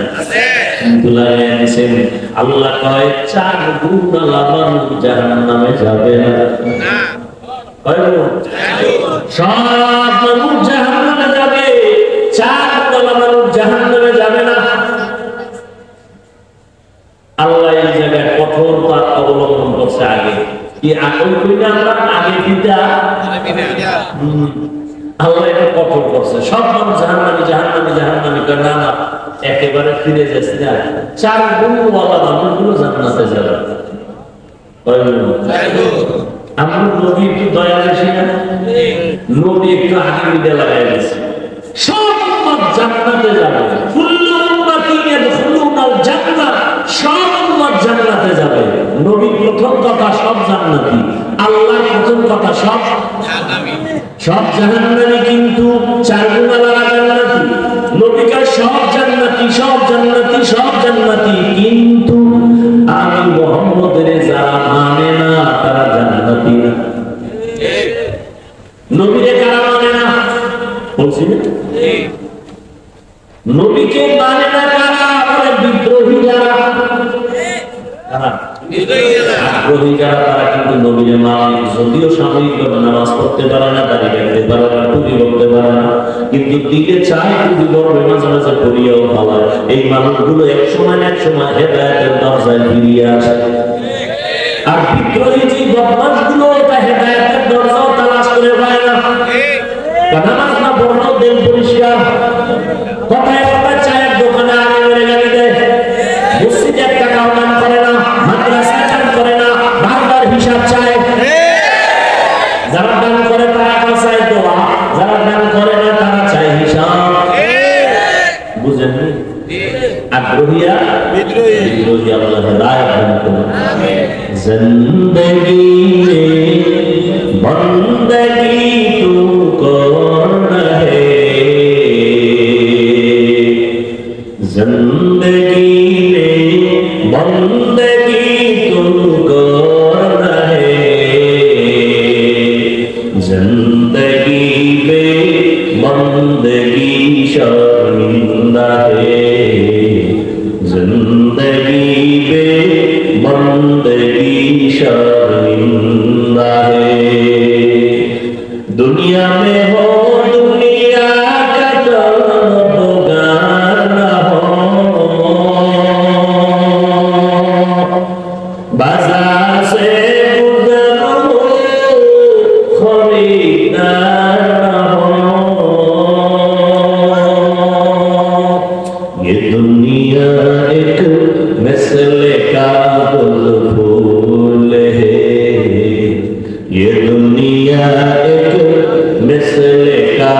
কিন্তু লাগাই দিয়েছেন। আল্লাহ কয় 4 গুণ মানুষ জাহান্নামে যাবে না। সব মানুষ জাহান্নামে যাবে, 4 মানুষ জাহান্নামে যাবে না। আল্লাহ এই জায়গায় কঠোরতা অবলম্বন করছে। আগে কি আকল কইলে আমরা আগে দিতা, আল্লাহ এটা কঠোর করছে। সব মানুষ জাহান্নামী জাহান্নামী জাহান্নামী করে না, না একেবারে ফিরে যাচ্ছে না। 4 গুণওয়ালা মানুষগুলো জান্নাতে যাবে। আমরা নবী একটু দয়া বেশি না, নবী একটু আগে বিদে লাগাই দিয়েছে, সব উম্মত জান্নাতে যাবে। কুল্লু উম্মাতিন ইয়াদখুলুনাল জান্নাহ, সব উম্মত জান্নাতে যাবে। নবী প্রথম কথা সব জান্নাতি, আল্লাহ প্রথম কথা সব জাহান্নামী। সব জাহান্নামী, কিন্তু 4 গুণওয়ালা জান্নাতি। নবীকে সব জান্নাতি, সব জান্নাতি, সব জান্নাতি, কিন্তু আমি মুহাম্মদের যারা মানে না তারা জান্নাতি না। নবীকে কারা মানে না বলছি না? নবীকে মানে না কারা? বলে বিদ্রোহী যারা, আগ্রহী যারা, তারা কিন্তু নবীর মানে। যদিও সাময়িকভাবে নামাজ পড়তে পারে না, দাঁড়িয়ে রাখতে পারে না, টুপি পড়তে পারে না, কিন্তু দিকে চায় টুপি পড়বে, মাঝে মাঝে পড়িয়াও ভালো। এই মানুষগুলো এক সময় হেদায়েতের দরজায় ফিরিয়ে আসে। আর বিদ্রোহী যে বদমাশগুলো এটা হেদায়েতের দরজাও তালাশ করে পায় না। নামাজ না পড়লেও দেন পরিষ্কার, কথায় কথায় চায়ের দোকানে আগে গাড়ি দেয়, মসজিদে 1 টাকাও দান করে না, মাদ্রাসায় দান করে না, বারবার হিসাব চায়। যারা দান করে তারা চায় দোয়া, যারা দান করে না তারা চায় হিসাব। বুঝেননি? আগ্রহীরা বিদ্রোহী। আল্লাহ হেদায়েত দান করুন। जिंदगी में बंदगी तू कौन है, जिंदगी में बंदगी तू कौन है, जिंदगी में बंदगी शर्मिंदा है, जिंदगी में बंदगी शर्मिंदा है। दुनिया में हो दुनिया का तलबगार न हो, बाजार से गुजरो खरीदार न हो। ये दुनिया एक मिसले का फूल है, ये दुनिया एक मिसले का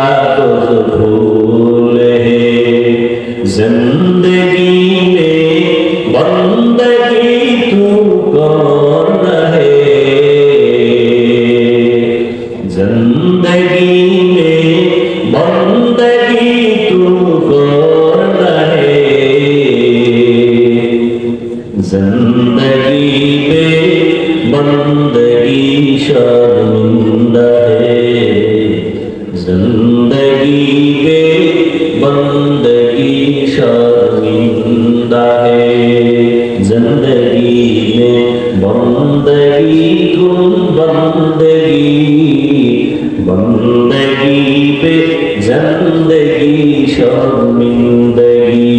फूल है, जिंदगी में बंदगी तू कौन है, जिंदगी में बंदगी तू कौन है, जिंदगी में बंदगी शर्मिंदा बंदगी शर्मिंदा है, जिंदगी में बंदगी कुन बंदगी, बंदगी पे जिंदगी शर्मिंदगी।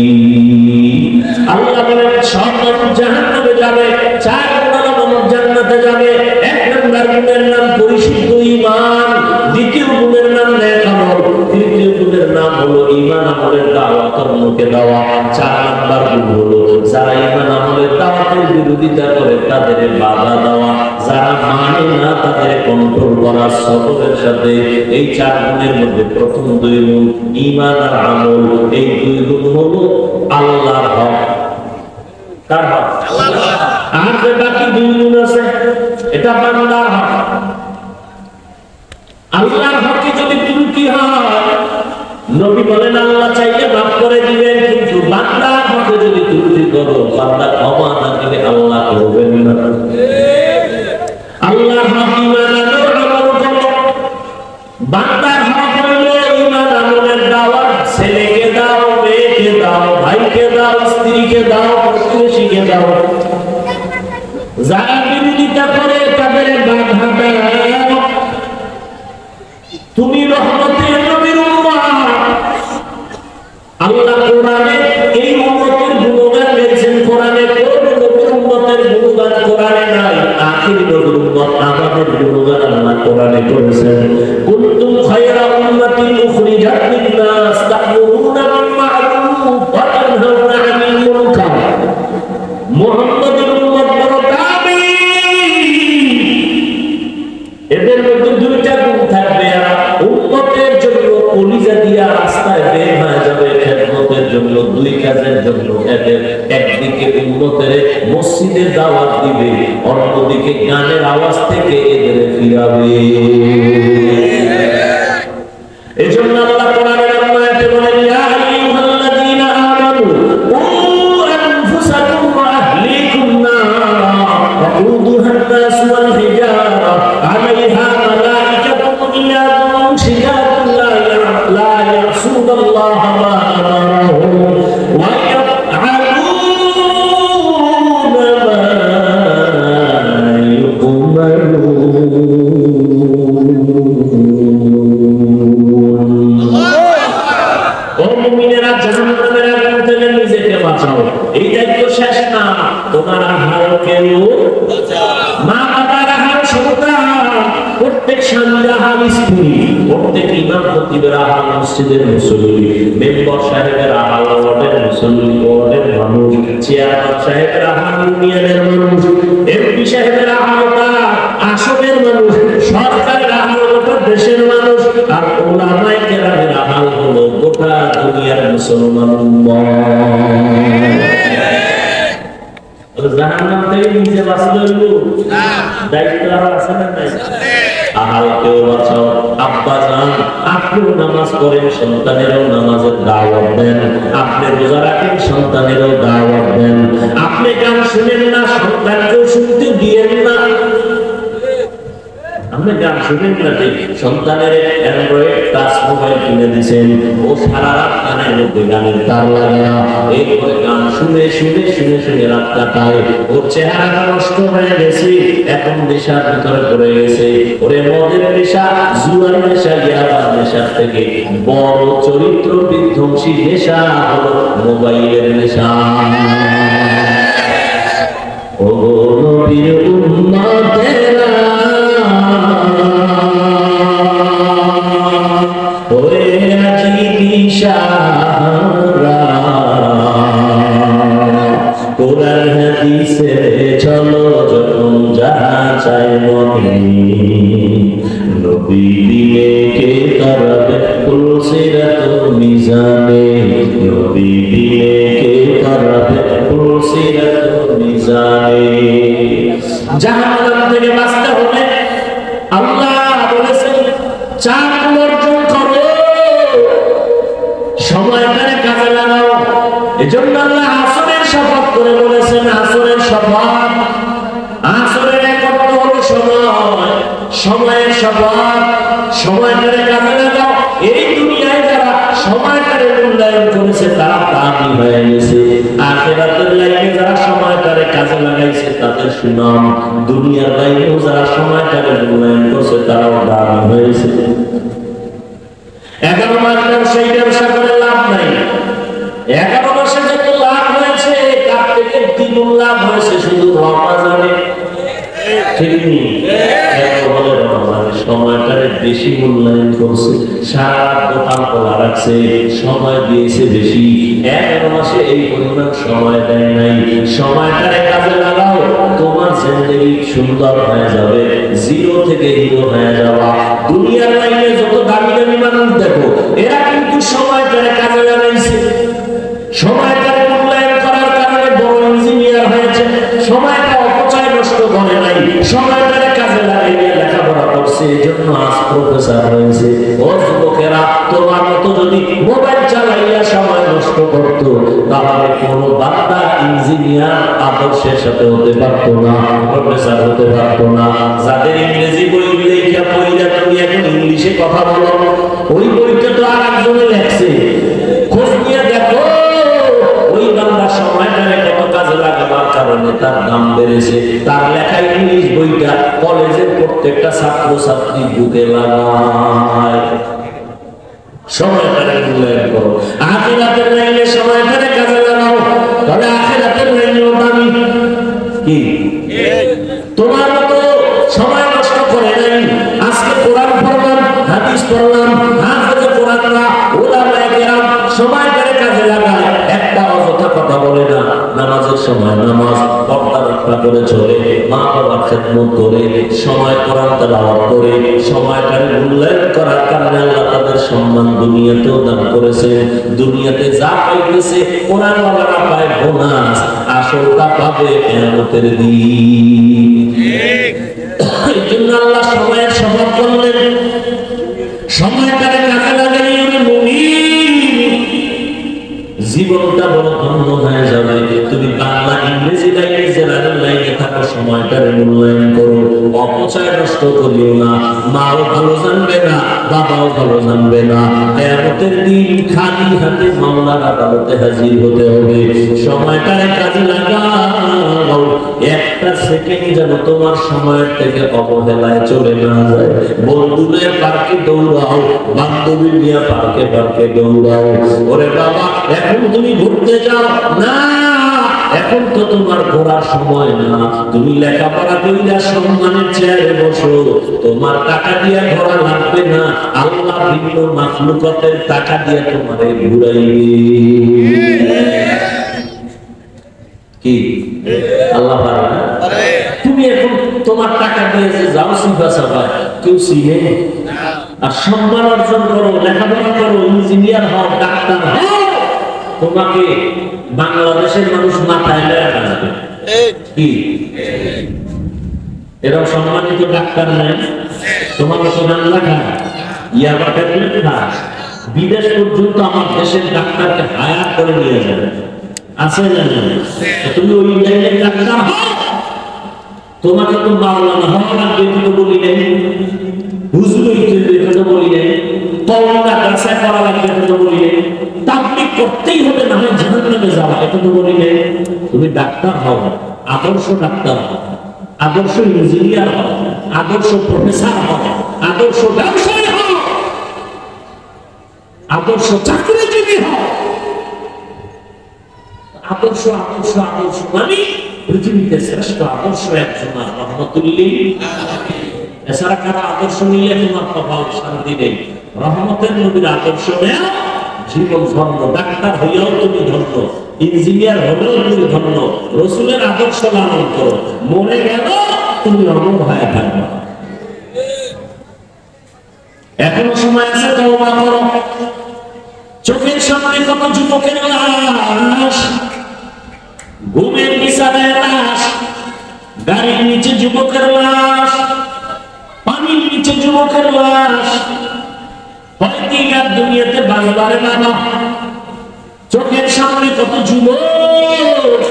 আল্লাহ বলেন সব মানুষ জাহান্নামে যাবে, 4 মানুষ জান্নাতে যাবে। 1 নম্বর গুণের নাম পরিশুদ্ধ ঈমান, দ্বিতীয় গুণের নাম নেক আমল, তৃতীয় গুণের নাম হলো ঈমান আমলের দাওয়াতের মুখে দেওয়া। 4 নম্বর গুণ হলো যারা ঈমান আমলের দাওয়াতের বিরোধিতা করে তাদের বাধা দেওয়া, যারা মানে না তাদের কন্ট্রোল করা সবরের সাথে। এই 4 গুণের মধ্যে প্রথম 2 গুণ ঈমান আর আমল, এই 2 গুণ হলো আল্লাহর হক। কার হক? আল্লাহর হক। আর যে বাকি 2 গুণ আছে এটা বান্দার হক। আল্লাহর হকে যদি ত্রুটি হয়, নবী বলেন আল্লাহ চাইলে মাফ করে দিবেন, কিন্তু বান্দার হকে যদি ত্রুটি করো, বান্দা ক্ষমা না দিলে আল্লাহ করবেন না। আল্লাহর হক ঈমান আনো, আমল করো। বান্দার হক হলো ঈমান আমলের দাওয়াত, ছেলেকে দাও, মেয়েকে দাও, ভাইকে দাও, স্ত্রীকে দাও, প্রতিবেশীকে দাও। যারা বিরোধিতা করে তাদের বাধা দাও। তুমি রহমতের নবীর উম্মাহ। আল্লাহ কোরআনে এই উম্মতের গুণগান গাইছেন, কোরআনে কোন নবীর উম্মতের গুণগান কোরআনে নাই, আখির নবীর উম্মত আমাদের গুণগান আল্লাহ কোরআনে করেছেন। কুনতুম খায়রা উম্মাতিন উখরিজাত লিন-নাস তা'মুরুনা বিল মা'রুফ ওয়া তানহাউনা 'আনিল মুনকার। মুহাম্মদের উম্মত বড় দামি, এদের মধ্যে 2টা গুণ থাকবে। উম্মতের জন্য কলিজা দিয়া রাস্তায় বের হয়ে যাবে, খেদমতের জন্য, 2 কাজের জন্য। একদিকে উম্মতের মসজিদে দাওয়াত দিবে, অন্যদিকে গানের আওয়াজ থেকে এদের ফিরাবে। এজন্য আল্লাহ কোরআনের আয়াতে বলেন, ইয়া আইয়ুহাল্লাযীনা আমানু কু আনফুসাকুম ওয়া আহলিকুম নার ওয়াকুদুহা আন-নাস ওয়াল হিজারা আলাইহা মালাইকাতুন গিলাযুন শিদাদুন লা ইয়াসুনাল্লাহা মা আমারাহুম ওয়া ইয়াফআলুনা মা মুমিনেরা জাহান্নামের আগুন থেকে নিজেকে বাঁচাও। এই দায়িত্ব শেষ না, তোমার আহার কেউ বাঁচাও। মা বাবার আহার সন্তান, প্রত্যেক স্বামীর আহার স্ত্রী, প্রত্যেক ইমাম খতিবের আহার মসজিদের মুসল্লি, মেম্বার সাহেবের আহার ওয়ার্ডের মুসল্লি, ওয়ার্ডের মানুষ, চেয়ারম্যান সাহেবের আহার ইউনিয়নের মানুষ, এমপি সাহেবের আহার আসনের মানুষ, সরকারের আহার গোটা দেশের মানুষ, আর উলামায়ে কেরামের আহার হলো গোটা দুনিয়ার মুসলমান উম্মাহ। জাহান্নাম থেকে নিজে বাঁচলে হলো না, দায়িত্ব আর আছে না? নাই। আহালকেও বাঁচাও। আব্বা জান, আপনিও নামাজ পড়েন, সন্তানেরও নামাজের দাওয়াত দেন। আপনি রোজা রাখেন, সন্তানেরও দাওয়াত দেন। আপনি গান শুনেন না, সন্তানকেও শুনতে দিয়েন না। আপনি গান শুনেন না, সন্তানের অ্যান্ড্রয়েড টাচ মোবাইল কিনে দিয়েছেন, ও সারা রাত কানের মধ্যে গানের তার লাগে না, এরপরে গান শুনে শুনে শুনে শুনে রাত কাটায়, ওর চেহারা নষ্ট হয়ে গেছে, এখন নেশার ভিতরে পড়ে গেছে। ওরে মদের নেশা, জুয়ার নেশা, ইয়াবার নেশার থেকে বড় চরিত্র বিধ্বংসী নেশা হলো মোবাইলের নেশা। ও নবীর উম্মতেরা, ওরে আজি দিশাহারা, কোরআন হাদিসে চলো যখন যাহা চাই মনে, নবী দিনে কে করবে পুলসিরাতুল মিজানে, নবী দিনে কে করবে পুলসিরাতুল মিজানে। জাহান্নাম থেকে বাঁচতে হলে আল্লাহ বলেছেন 4 গুণ অর্জন করো, সময়টারে কাজে লাগাও। এজন্য আল্লাহ আসরের শপথ করে বলেছেন, আসরের শপথ, আসরের এক অর্থ হলো সময়, সময়ের শপথ, সময়টারে কাজে লাগাও। এই দুনিয়ায় যারা সময়টারে করেছে তারা দামি হয়ে গেছে, আখিরাতের লাইনে যারা সময়টারে কাজে লাগাইছে তাদের সুনাম, দুনিয়ার লাইনেও যারা সময়টারে মূল্যায়ন করছে তারাও দামি হয়েছে। 11 মাস সেই ব্যবসা করে লাভ নাই, 11 মাসে যত লাভ হয়েছে তার থেকে দ্বিগুণ লাভ হয়েছে শুধু রমজানে। ঠিক নেই? সময়টারে বেশি মূল্যায়ন করছে, সারা দোকান খোলা রাখছে, সময় দিয়েছে বেশি। 11 মাসে এই পরিমাণ সময় দেয় নাই। সময়টারে কাজে লাগাও, তোমার জিন্দেগি সুন্দর হয়ে যাবে, জিরো থেকে হিরো হয়ে যাবা। দুনিয়ার লাইনে যত দামি দামি মানুষ দেখো, এরা কিন্তু সময়টারে কাজে লাগাইছে, সময়টারে মূল্যায়ন করার কারণে বড় ইঞ্জিনিয়ার হয়েছে, সময়টা অপচয় নষ্ট করে নাই, সময়টারে কাজে লাগিয়ে লেখাপড়া করছে, এজন্য আজ প্রফেসর হয়েছে। ও যুবকেরা, তোমার মতো যদি মোবাইল চালাইয়া সময় নষ্ট করত তাহলে কোনো বান্দা ইঞ্জিনিয়ার আদর্শের সাথে হতে পারত না, প্রফেসর হতে পারত না। যাদের ইংরেজি বই লেখা পড়িয়া তুমি এখন ইংলিশে কথা বলো, ওই বইটা তো আর একজনে লেখছে, খোঁজ নিয়ে দেখো ওই বান্দা সময়টারে কত কাজে লাগাবার কারণে তার দাম বেড়েছে। তার লেখা ইংলিশ বইটা কলেজের প্রত্যেকটা ছাত্র ছাত্রী বুকে লাগায়। সময়টারে মূল্যায়ন করো, আখিরাতের লাইনে সময়টারে কাজে লাগাও, তবে আখিরাতের লাইনেও দামি। কি তোমার মতো সময় নষ্ট করে নাই। আজকে কোরআন পড়লাম, হাদিস পড়লাম, হাফেজ কোরআনরা উলামায়ে কেরাম সময়টারে কাজে লাগায়, একটা অযথা কথা বলে না। নামাজের সময় নামাজ, পর্দা রক্ষা করে চলে, মা বাবার খেদমত করে, সময় কোরআন তেলাওয়াত করে, সময়টারে মূল্যায়ন করার কারণে আল্লাহ তাদের সম্মান দুনিয়াতেও দান করেছে। দুনিয়াতে যা পাইতেছে কোরআন ওয়ালারা পায় বোনাস, আসলটা পাবে কিয়ামতের দিন। এই জন্য আল্লাহ সময়ের শপথ করলেন, সময়টারে কাজে লাগাইলে মুমিন জীবনটা বড় ধন্য হয়ে যাবে। তুমি বাংলা ইংরেজি লাইনে জেনারেল লাইনে থাকা সময়টারে মূল্যায়ন করো, অপচয় নষ্ট করিও না। মাও ভালো জানবে না, বাবাও ভালো জানবে না, কিয়ামতের দিন খালি হাতে মাওলার আদালতে হাজির হতে হবে। সময়টারে কাজে লাগাও, একটা সেকেন্ড যেন তোমার সময়ের থেকে অবহেলায় চলে না যায়। বন্ধুদের পার্কে দৌড়াও, বান্ধবী নিয়ে পার্কে পার্কে দৌড়াও। ওরে বাবা, এখন তুমি ঘুরতে যাও না, এখন তো তোমার ঘোরার সময় না। তুমি লেখাপড়া কইরা সম্মানের চেয়ারে বসো, তোমার টাকা দিয়ে ঘোরা লাগবে না, আল্লাহ ভিন্ন মাখলুকাতের টাকা দিয়ে তোমারে ঘুরাইবে। কি আল্লাহ পারে না? তুমি এখন তোমার টাকা দিয়ে যে যাও সিফা সাফা, কেউ চিনে? আর সম্মান অর্জন করো, লেখাপড়া করো, ইঞ্জিনিয়ার হও, ডাক্তার হও, তোমাকে বাংলাদেশের মানুষ মাথায় রাখবে। কি এরকম সম্মানিত ডাক্তার নেই? তোমার মতো নাম লেখা ইয়াবা ট্যাবলেট খা, বিদেশ পর্যন্ত আমার দেশের ডাক্তারকে হায়ার করে নিয়ে যাবে। আছে না? তুমি ওই লাইনের ডাক্তার হও, তোমাকে তো মাওলানা হওয়া লাগবে, তো বলি নাই। হুজুর হইতে তো বলি নাই। কওমটা কাছে করা লাগবে, তো বলি নাই। তাবলীগ করতেই হবে, না হয় জাহান্নামে যাওয়া, এটা তো বলি নাই। তুমি ডাক্তার হও, আদর্শ ডাক্তার হও, আদর্শ ইঞ্জিনিয়ার হও, আদর্শ প্রফেসর হও, আদর্শ ব্যবসায়ী হও, আদর্শ চাকরিজীবী হও। আদর্শ আদর্শ আদর্শ মানে পৃথিবীতে শ্রেষ্ঠ আদর্শ একজন রহমতুল্লিল আলামিন। এছাড়া কারো আদর্শ নিলে তোমার কপাল শান্তি নেই। রহমতের নবীর আদর্শ নেও, জীবন ধন্য। ডাক্তার হইয়াও তুমি ধন্য, ইঞ্জিনিয়ার হলেও তুমি ধন্য। রসুলের আদর্শ লালন করো, মরে গেল তুমি অমর হয়ে থাকবে। এখনো সময় আছে, তওবা করো। চোখের সামনে কত যুবকের লাশ, ঘুমের বিছানায় লাশ, গাড়ির নিচে যুবকের লাশ, পানির নিচে যুবকের লাশ। দুনিয়াতে বারবারে বাবা, চোখের সামনে কত যুবক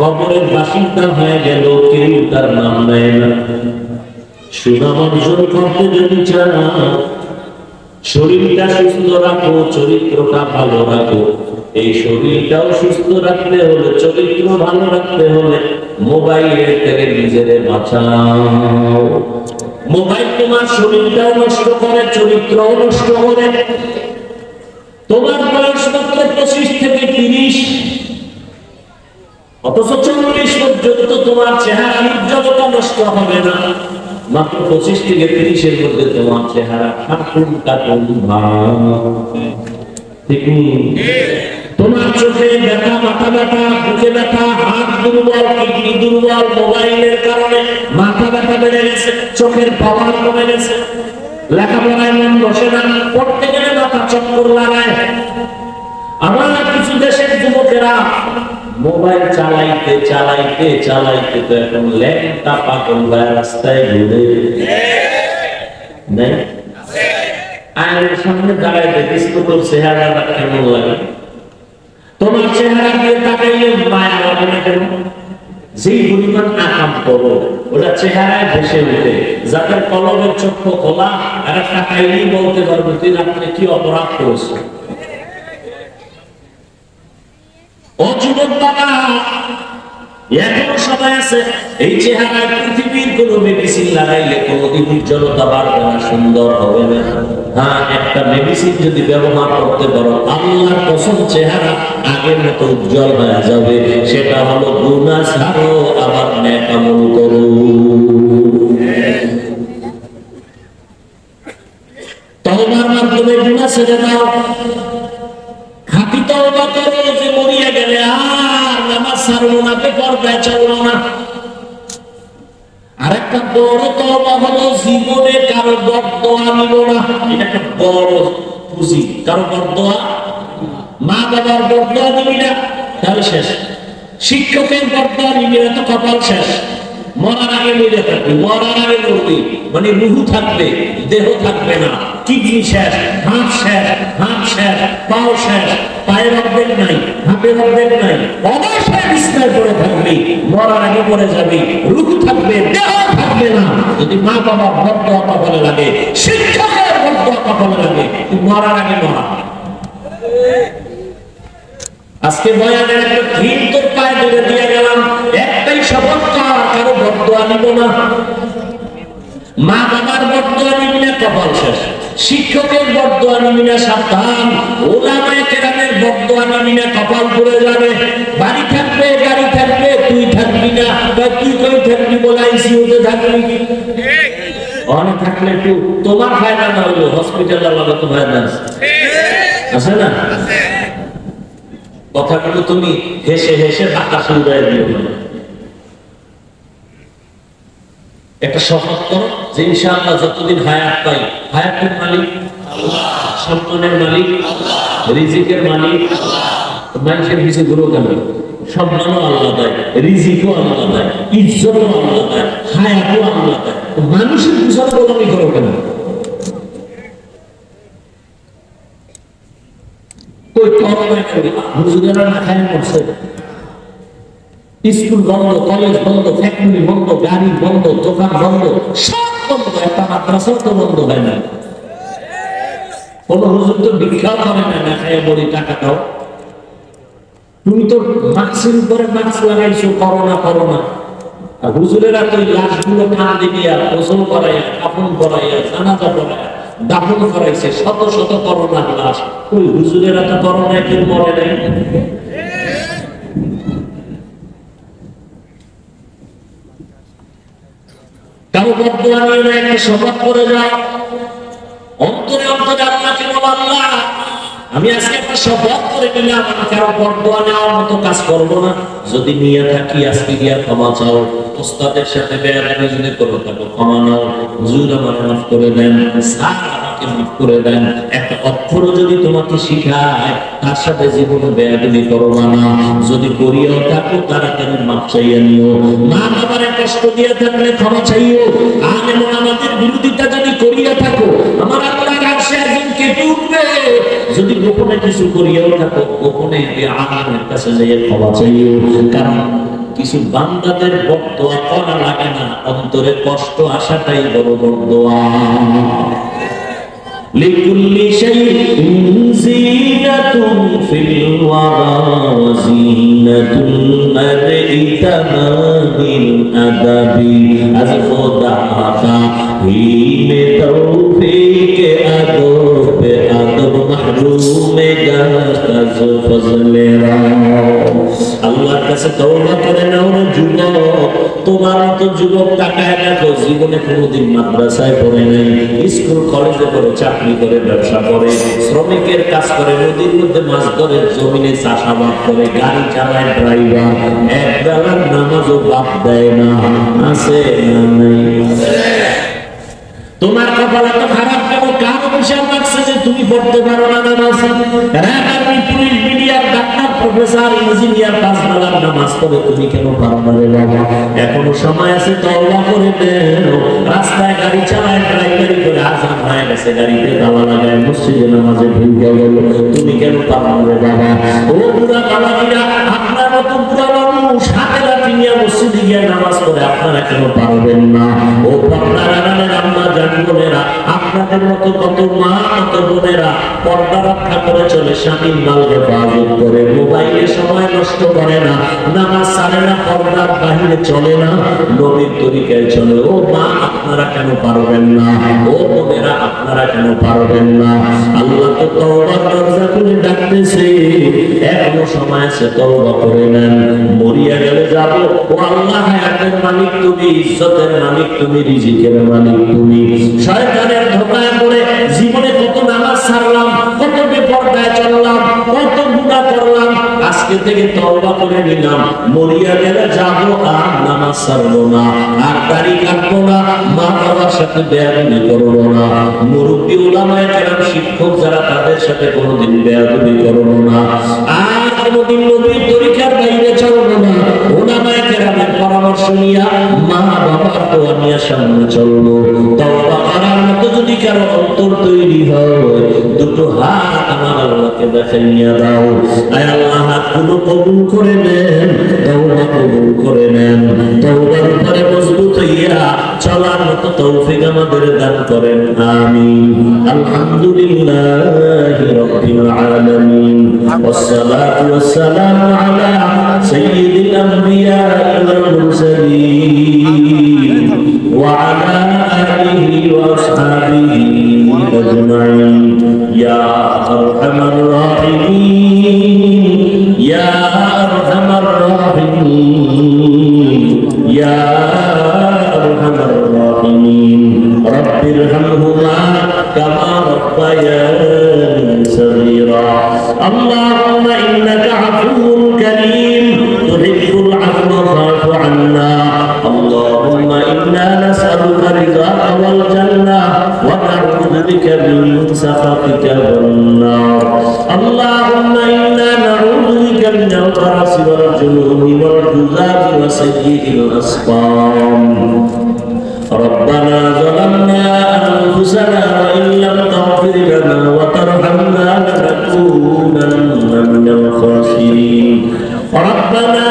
কবরের বাসিন্দা হয়ে গেল, কেউ তার নাম নেয় না। সুনাম অর্জন করতে যদি চাও, শরীরটা সুস্থ রাখো, চরিত্রটা ভালো রাখো। এই শরীরটাও সুস্থ রাখতে হলে, চরিত্র ভালো রাখতে হলে মোবাইলের থেকে নিজেরে বাঁচাও। মোবাইল তোমার শরীরটাও নষ্ট করে, চরিত্রও নষ্ট করে। তোমার বয়স মাত্র 25 থেকে 30, অথচ 40 পর্যন্ত তোমার চেহারা উজ্জ্বলতা নষ্ট হবে না। মাত্র 25 থেকে 30 এর মধ্যে তোমার চেহারা কাটুন কাটুন ভাব। ঠিক নেই? তোমার চোখে ব্যথা, মাথা ব্যথা, বুকে ব্যথা, হাত দুর্বল, কিডনি দুর্বল, মোবাইলের কারণে মাথা ব্যথা বেড়ে গেছে, চোখের পাওয়ার কমে গেছে, লেখাপড়ায় মন বসে না, পড়তে গেলে মাথা চক্কর লাগায়। আমার কিছু দেশের যুবকেরা মোবাইল চালাইতে চালাইতে চালাইতে তো এখন ল্যাংটা পাগল হয়ে রাস্তায় ঘুরে নেই। আয়নার সামনে দাঁড়ায় দেখিস তো তোর চেহারাটা কেমন লাগে। তোমার চেহারা দিয়ে তাকাইলে মায়া লাগে না কেন? যেই পরিমাণ আকাম করো ওটা চেহারায় ভেসে উঠে। যাদের কলমের চক্ষু খোলা, এরা তাকাইলেই বলতে পারবে তুই রাত্রে কি অপরাধ করেছো। ও যুবক বাবা, এখনো সময় আছে। এই চেহারায় পৃথিবীর কোন মেডিসিন লাগাইলে কোনদিন উজ্জ্বলতা বাড়বে না, সুন্দর হবে না। হ্যাঁ, একটা মেডিসিন যদি ব্যবহার করতে পারো, আল্লাহর কসম চেহারা আগের মতো উজ্জ্বল হয়ে যাবে। সেটা হলো গুনাহ ছাড়ো, আবার নেক আমল করো। তওবার মাধ্যমে গুনাহ ছেড়ে দাও। খাঁটি তওবা করো যে মরিয়া গেলে আর নামাজ ছাড়বো না, বেপরদায় চলবো না। আরেকটা বড় তওবা হলো জীবনে কারো বদদোয়া নিব না। এটা একটা বড় পুঁজি। কারো বদদোয়া, মা বাবার বদদোয়া নিবি না, তাহলে শেষ। শিক্ষকের বদদোয়া নিবি না, তো কপাল শেষ। মরার আগে মরে থাকবে, মরার আগে মরবি, মানে রুহু থাকবে, দেহ থাকবে না। কিডনি শেষ, হাত শেষ, হাত শেষ, পাও শেষ, পায়ের অর্ধেক নাই, হাতের অর্ধেক নাই, অবশ্যই বিছানায় পড়ে থাকবি, মরার আগে মরে যাবি, রুহু থাকবে, দেহ থাকবে না। যদি মা বাবার বদদোয়া কপালে লাগে, শিক্ষকের বদদোয়া কপালে লাগে, তুই মরার আগে মরা। আজকে বয়ানের একটা দিন তোর পায়ে ধরে দিয়ে গেলাম, একটাই শপথ কর, কারো বদদোয়া নিব না। মা বাবার বদদোয়া নিবি না, কপাল শেষ। শিক্ষকের বদদোয়া নিবি না, সাবধান। ওলামায়ে কেরামের বদদোয়া নিবি না, কপাল পুড়ে যাবে। বাড়ি থাকবে, গাড়ি থাকবে, তুই থাকবি না। তুই কই থাকবি বলে আইসিইউতে থাকবি। অনেক থাকলে একটু তোমার ফায়দা না হলো হসপিটালের লাগে তো ফায়দা আছে না? কথাগুলো তুমি হেসে হেসে বাতাসে উড়াই দিও। একটা শপথ করো যে ইনশাআল্লাহ যতদিন হায়াত পাই, হায়াতের মালিক আল্লাহ, সম্মানের মালিক আল্লাহ, রিজিকের মালিক আল্লাহ। মানুষের কিছু গুলো কেন? সম্মানও আল্লাহ দেয়, রিজিকও আল্লাহ দেয়, ইজ্জতও আল্লাহ দেয়, হায়াতও আল্লাহ দেয়। মানুষের পিছনে গোলামি করো কেন? স্কুল বন্ধ, কলেজ বন্ধ, ফ্যাক্টরি বন্ধ, গাড়ি বন্ধ, দোকান বন্ধ, সব বন্ধ। একটা মাদ্রাসাও তো বন্ধ হয় না। কোন হুজুর তো ভিক্ষা করে না, না খায় বলি টাকা দাও। তুমি তো মাস্কের উপরে মাস্ক লাগাইছো, করোনা করোনা। আর হুজুরেরা তো লাশগুলো কাঁদে দিয়া, গোসল করাইয়া, কাফন করাইয়া, জানাজা করাইয়া, দাফন করাইছে শত শত করোনার লাশ। ওই হুজুরেরা তো করোনায় কেউ মরে নাই। কারো বদদোয়া নিয়ে না, একটা শপথ করে যাও অন্তরে অন্তরে আল্লাহকে বলো, আল্লাহ আমি আজকে একটা শপথ করে নিলাম, আমি কারো বদদোয়া নেওয়ার মতো কাজ করবো না। যদি নিয়ে থাকি আজকে গিয়া ক্ষমা চাও। ওস্তাদের সাথে বেয়াদবি যদি করে থাকো ক্ষমা নাও। হুজুর আমার মাফ করে দেন, স্যার আমাকে মাফ করে দেন। একটা অক্ষরও যদি তোমাকে শিখায় তার সাথে জীবনে বেয়াদবি করো না। যদি করিয়াও থাকো তাড়াতাড়ি মাফ চাইয়া নিও। মা বাবার কষ্ট দিয়ে থাকলে ক্ষমা চাইও। আলেম ওলামাদের বিরোধিতা যদি করিয়া থাকো, আমার আল্লাহর আরশে একদিন কেঁপে উঠবে। যদি গোপনে কিছু করিয়াও থাকো, গোপনে আলেমের কাছে যাইয়া ক্ষমা চাইও। কারণ কিছু বান্দাদের বদদোয়া করা লাগে না, অন্তরে কষ্ট আসাটাই বড় বদদোয়া। لكل شيء زينة في الورى وزينة المرء تمام الأدب از خدا حين توفيق أدب أدب محروم جهاز فضل আল্লাহর কাছে তওবা করে নাও না যুবক। তোমার তো যুবক তাকায় দেখো, জীবনে কোনোদিন মাদ্রাসায় পড়ে নাই, স্কুল কলেজে পড়ে, চাকরি করে, ব্যবসা করে, শ্রমিকের কাজ করে, নদীর মধ্যে মাছ ধরে, জমিনে চাষাবাদ করে, গাড়ি চালায়, ড্রাইভার, এক বেলার নামাজও বাদ দেয় না। আছে না নাই? তোমার কপাল এত খারাপ কেন? কার অভিশাপ লাগছে যে তুমি পড়তে পারো না নামাজ? আর্মি, পুলিশ, মিডিয়ার, ডাক্তার, প্রফেসর, ইঞ্জিনিয়ার পাঁচ বেলার নামাজ পড়ে, তুমি কেন পারো না রে বাবা? এখনো সময় আছে, তওবা করে দেও। রাস্তায় গাড়ি চালায়, ড্রাইভারি করে, আজান হয়ে গেছে, গাড়িতে তালা লাগায়, মসজিদে নামাজে ঢুকে গেল, তুমি কেন পারো না রে বাবা? ও বুড়া বাবাজিরা, আপনার মতো বুড়া মানুষ হাতে লাঠি নিয়ে মসজিদে গিয়ে নামাজ পড়ে, আপনারা কেন পারবেন না? ও আপনারা আম্মা জান বোনেরা, আপনাদের মতো কত মা, কত বোনেরা পর্দা রক্ষা করে চলে, স্বামীর মাল হেফাজত করে, মোবাইলে সময় নষ্ট করে না, নামাজ ছাড়ে না, পর্দার বাহিরে চলে না, নবীর তরিকায় চলে। ও মা, আপনারা কেন পারবেন না? ও বোনেরা, আপনারা কেন পারবেন না? আল্লাহ তো তওবার দরজা খুলে ডাকতেছে, এখনো সময় আছে, তওবা করে নেন। মরিয়া গেলে যাব। ও আল্লাহ, হায়াতের মালিক তুমি, ইজ্জতের মালিক তুমি, রিজিকের মালিক তুমি। শয়তানের ধোঁকায় পড়ে জীবনে কত নামাজ ছাড়লাম, কত বেপরদায় চললাম, কত গুনাহ করলাম, আজকে থেকে তওবা করে নিলাম। মরিয়া গেলে যাব, আর নামাজ ছাড়বো না, আর দাড়ি কাটবো না, মা বাবার সাথে বেয়াদবি করবো না, মুরব্বী উলামায়ে কেরাম, শিক্ষক যারা, তাদের সাথে কোনোদিন বেয়াদবি করবো না, আর কোনোদিন নবীর তরিকার বাইরে চলবো না। উলামায়ে কেরামের পরামর্শ নিয়ে, মা বাবার দোয়া নিয়ে সামনে চলবো। তওবা করার মতো যদি কারো অন্তর তৈরি হয়, দুটো হাত আমার আল্লাহকে দেখাইয়া দাও। আয় আল্লাহ, হাতগুলো কবুল করে নেন, তওবা কবুল করে নেন। তওবার উপরে মজবুত হইয়া চলার মতো তৌফিক আমাদের দান করেন, আমিন। আলহামদুলিল্লাহি রাব্বিল আলামিন, ওয়াসসালাতু ওয়াসসালামু আলা সাইয়্যিদিল আমবিয়া ওয়াল মুরসালিন ওয়া আলা আলিহি ওয়া আসহাবিহি আজমাইন। ইয়া আরহামার রাহিমিন, ইয়া আরহামার রাহিমিন, ইয়া আরহামার রাহিমিন। রব্বিরহামহুমা কামা রাব্বায়ানি সগীরা। আল্লাহুম্মা ইন্নাকা আফুউন কারীম তুহিব্বুল আফওয়া ফা'ফু আন্না। আল্লাহুম্মা ইন্না নাসআলুকা রিদাকা ওয়াল জান্নাহ ওয়া নাউযু বিকা মিন সাখাতিকা ওয়ান নার। আল্লাহুম্মা ইন্না নাউযু বিকা মিনাল বারাসি ওয়াল জুনুনি ওয়াল জুযাতি ওয়া সাইয়্যিল আসকাম। ربنا ظلمنا أنفسنا وإن لم تغفر لنا وترحمنا لنكونن من الخاسرين. ربنا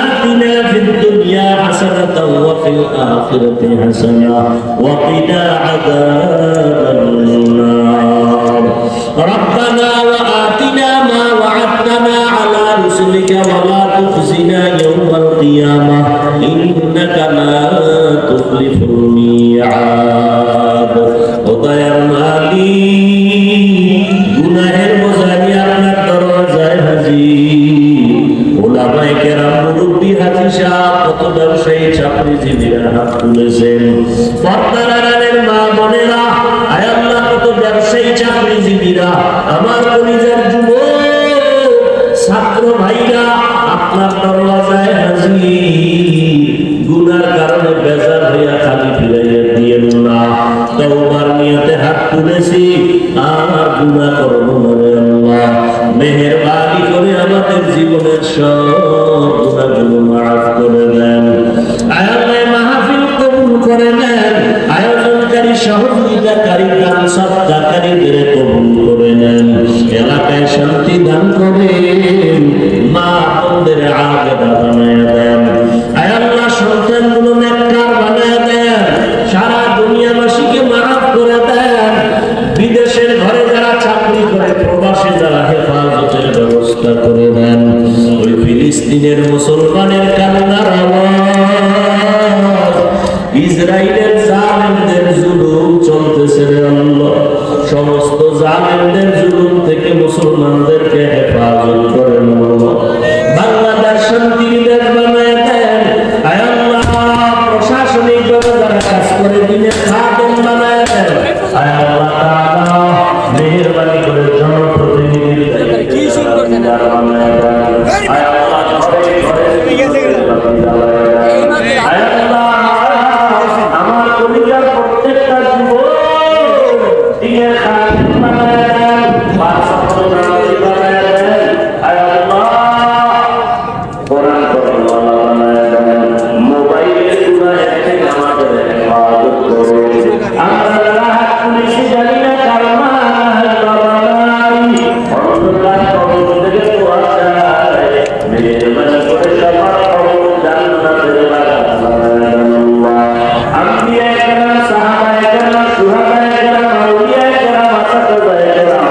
آتنا في الدنيا حسنة وفي الآخرة حسنة وقنا عذاب النار. ربنا وآتنا ما وعدتنا على رسلك ولا تخزنا يوم القيامة إنك لا تخلف الميعاد. ওতায়ার মালিক, গুনাহের বোঝাই আপনার দরজায় হাজির। ওলামায়ে কেরাম, মুরব্বি, হাজী সাহেব, কত ব্যবসায়ী, চাকরিজীবীরা হাত তুলেছেন। পর্দার আড়ালের মা বোনেরা, আয় আল্লাহ, কত ব্যবসায়ী, চাকরিজীবীরা, আমার কলিজার যুবক ছাত্র ভাইরা আপনার দরজায় হাজির। গুনার কারণে বেজার হইয়া খালি ফিরাইয়া দিয়েন না। তওবার নিয়তে হাত তুলেছি, আর গুনাহ করব না রে আল্লাহ। মেহেরবানি করে আমাদের জীবনের সব গুনাহগুলো মাফ করে দেন। আয় আল্লাহ, মাহফিল কবুল করে নেন। আয়োজনকারী, সহযোগিতাকারী, দান সদকাকারীদের কবুল করে নেন। এলাকায় শান্তি দান করেন, মা বোনদের আবেদা বানায় দেন। আয় আল্লাহ, সন্তানগুলো নেককার বানায় দেন। সারা দুনিয়াবাসীকে মাফ করে দেন। বিদেশে হেফাজতের ব্যবস্থা করে দেন। ওই ফিলিস্তিনের মুসলমানের কান্নার আওয়াজ, ইসরায়েলের জালেমদের জুলুম চলতেছে রে আল্লাহ, সমস্ত জালেমদের জুলুম থেকে মুসলমানদেরকে হেফাজত করেন আল্লাহ। বাংলাদেশ শান্তির দেশ বানায় দেন আয় আল্লাহ। প্রশাসনিকভাবে যারা কাজ করে দিনের খাদেম বানায় দেন আয় আল্লাহ তাআলা। মেহেরবানি করে জনপ্রতিনিধির দায়িত্বে বানায় দেন আয় আল্লাহ। ঘরে ঘরে আয় আল্লাহ। আমার কলিজার প্রত্যেকটা যুবক দিনের খাদেম বানায় দেন, বাদশাহ বানায় দেন আয় আল্লাহ। কোরআন পড়ানোয়ালা বানায় দেন, মোবাইলে সূরা থেকে আমাদের হেফাজত করুন। আমরা রাত পুলিশে জানি না কারমা বাবাই অন্ধকার কবর থেকে পৌঁছায়, মেহেরবানি করে সবার কবর জান্নাতের বাগান বানায় দেন আল্লাহ। আম্বিয়া কেরাম, সাহাবায়ে কেরাম, শুহাদায়ে কেরাম, আউলিয়ায়ে কেরাম, আসাতিজায়ে কেরাম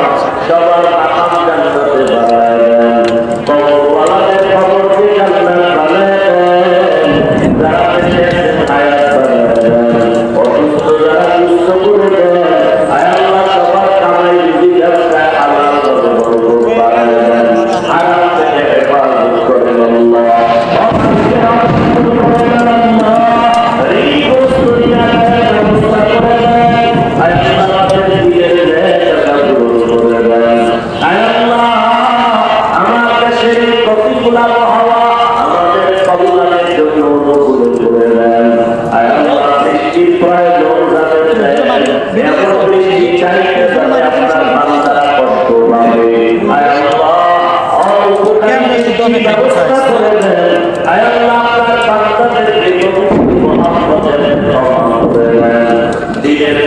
সবার মাকাম জান্নাতে বানায় দেন। কবরওয়ালাদের কবরকে জান্নাত বানায় দেন। যারা বেঁচে আছেন হায়াত বানায় দেন। অসুস্থ যারা সুস্থ করে দেন আয় আল্লাহ। সবার কামাই রুজি ব্যবসায় হালাল বরকত বানায় দেন। হারাম থেকে হেফাজত করেন আল্লাহ। দিনের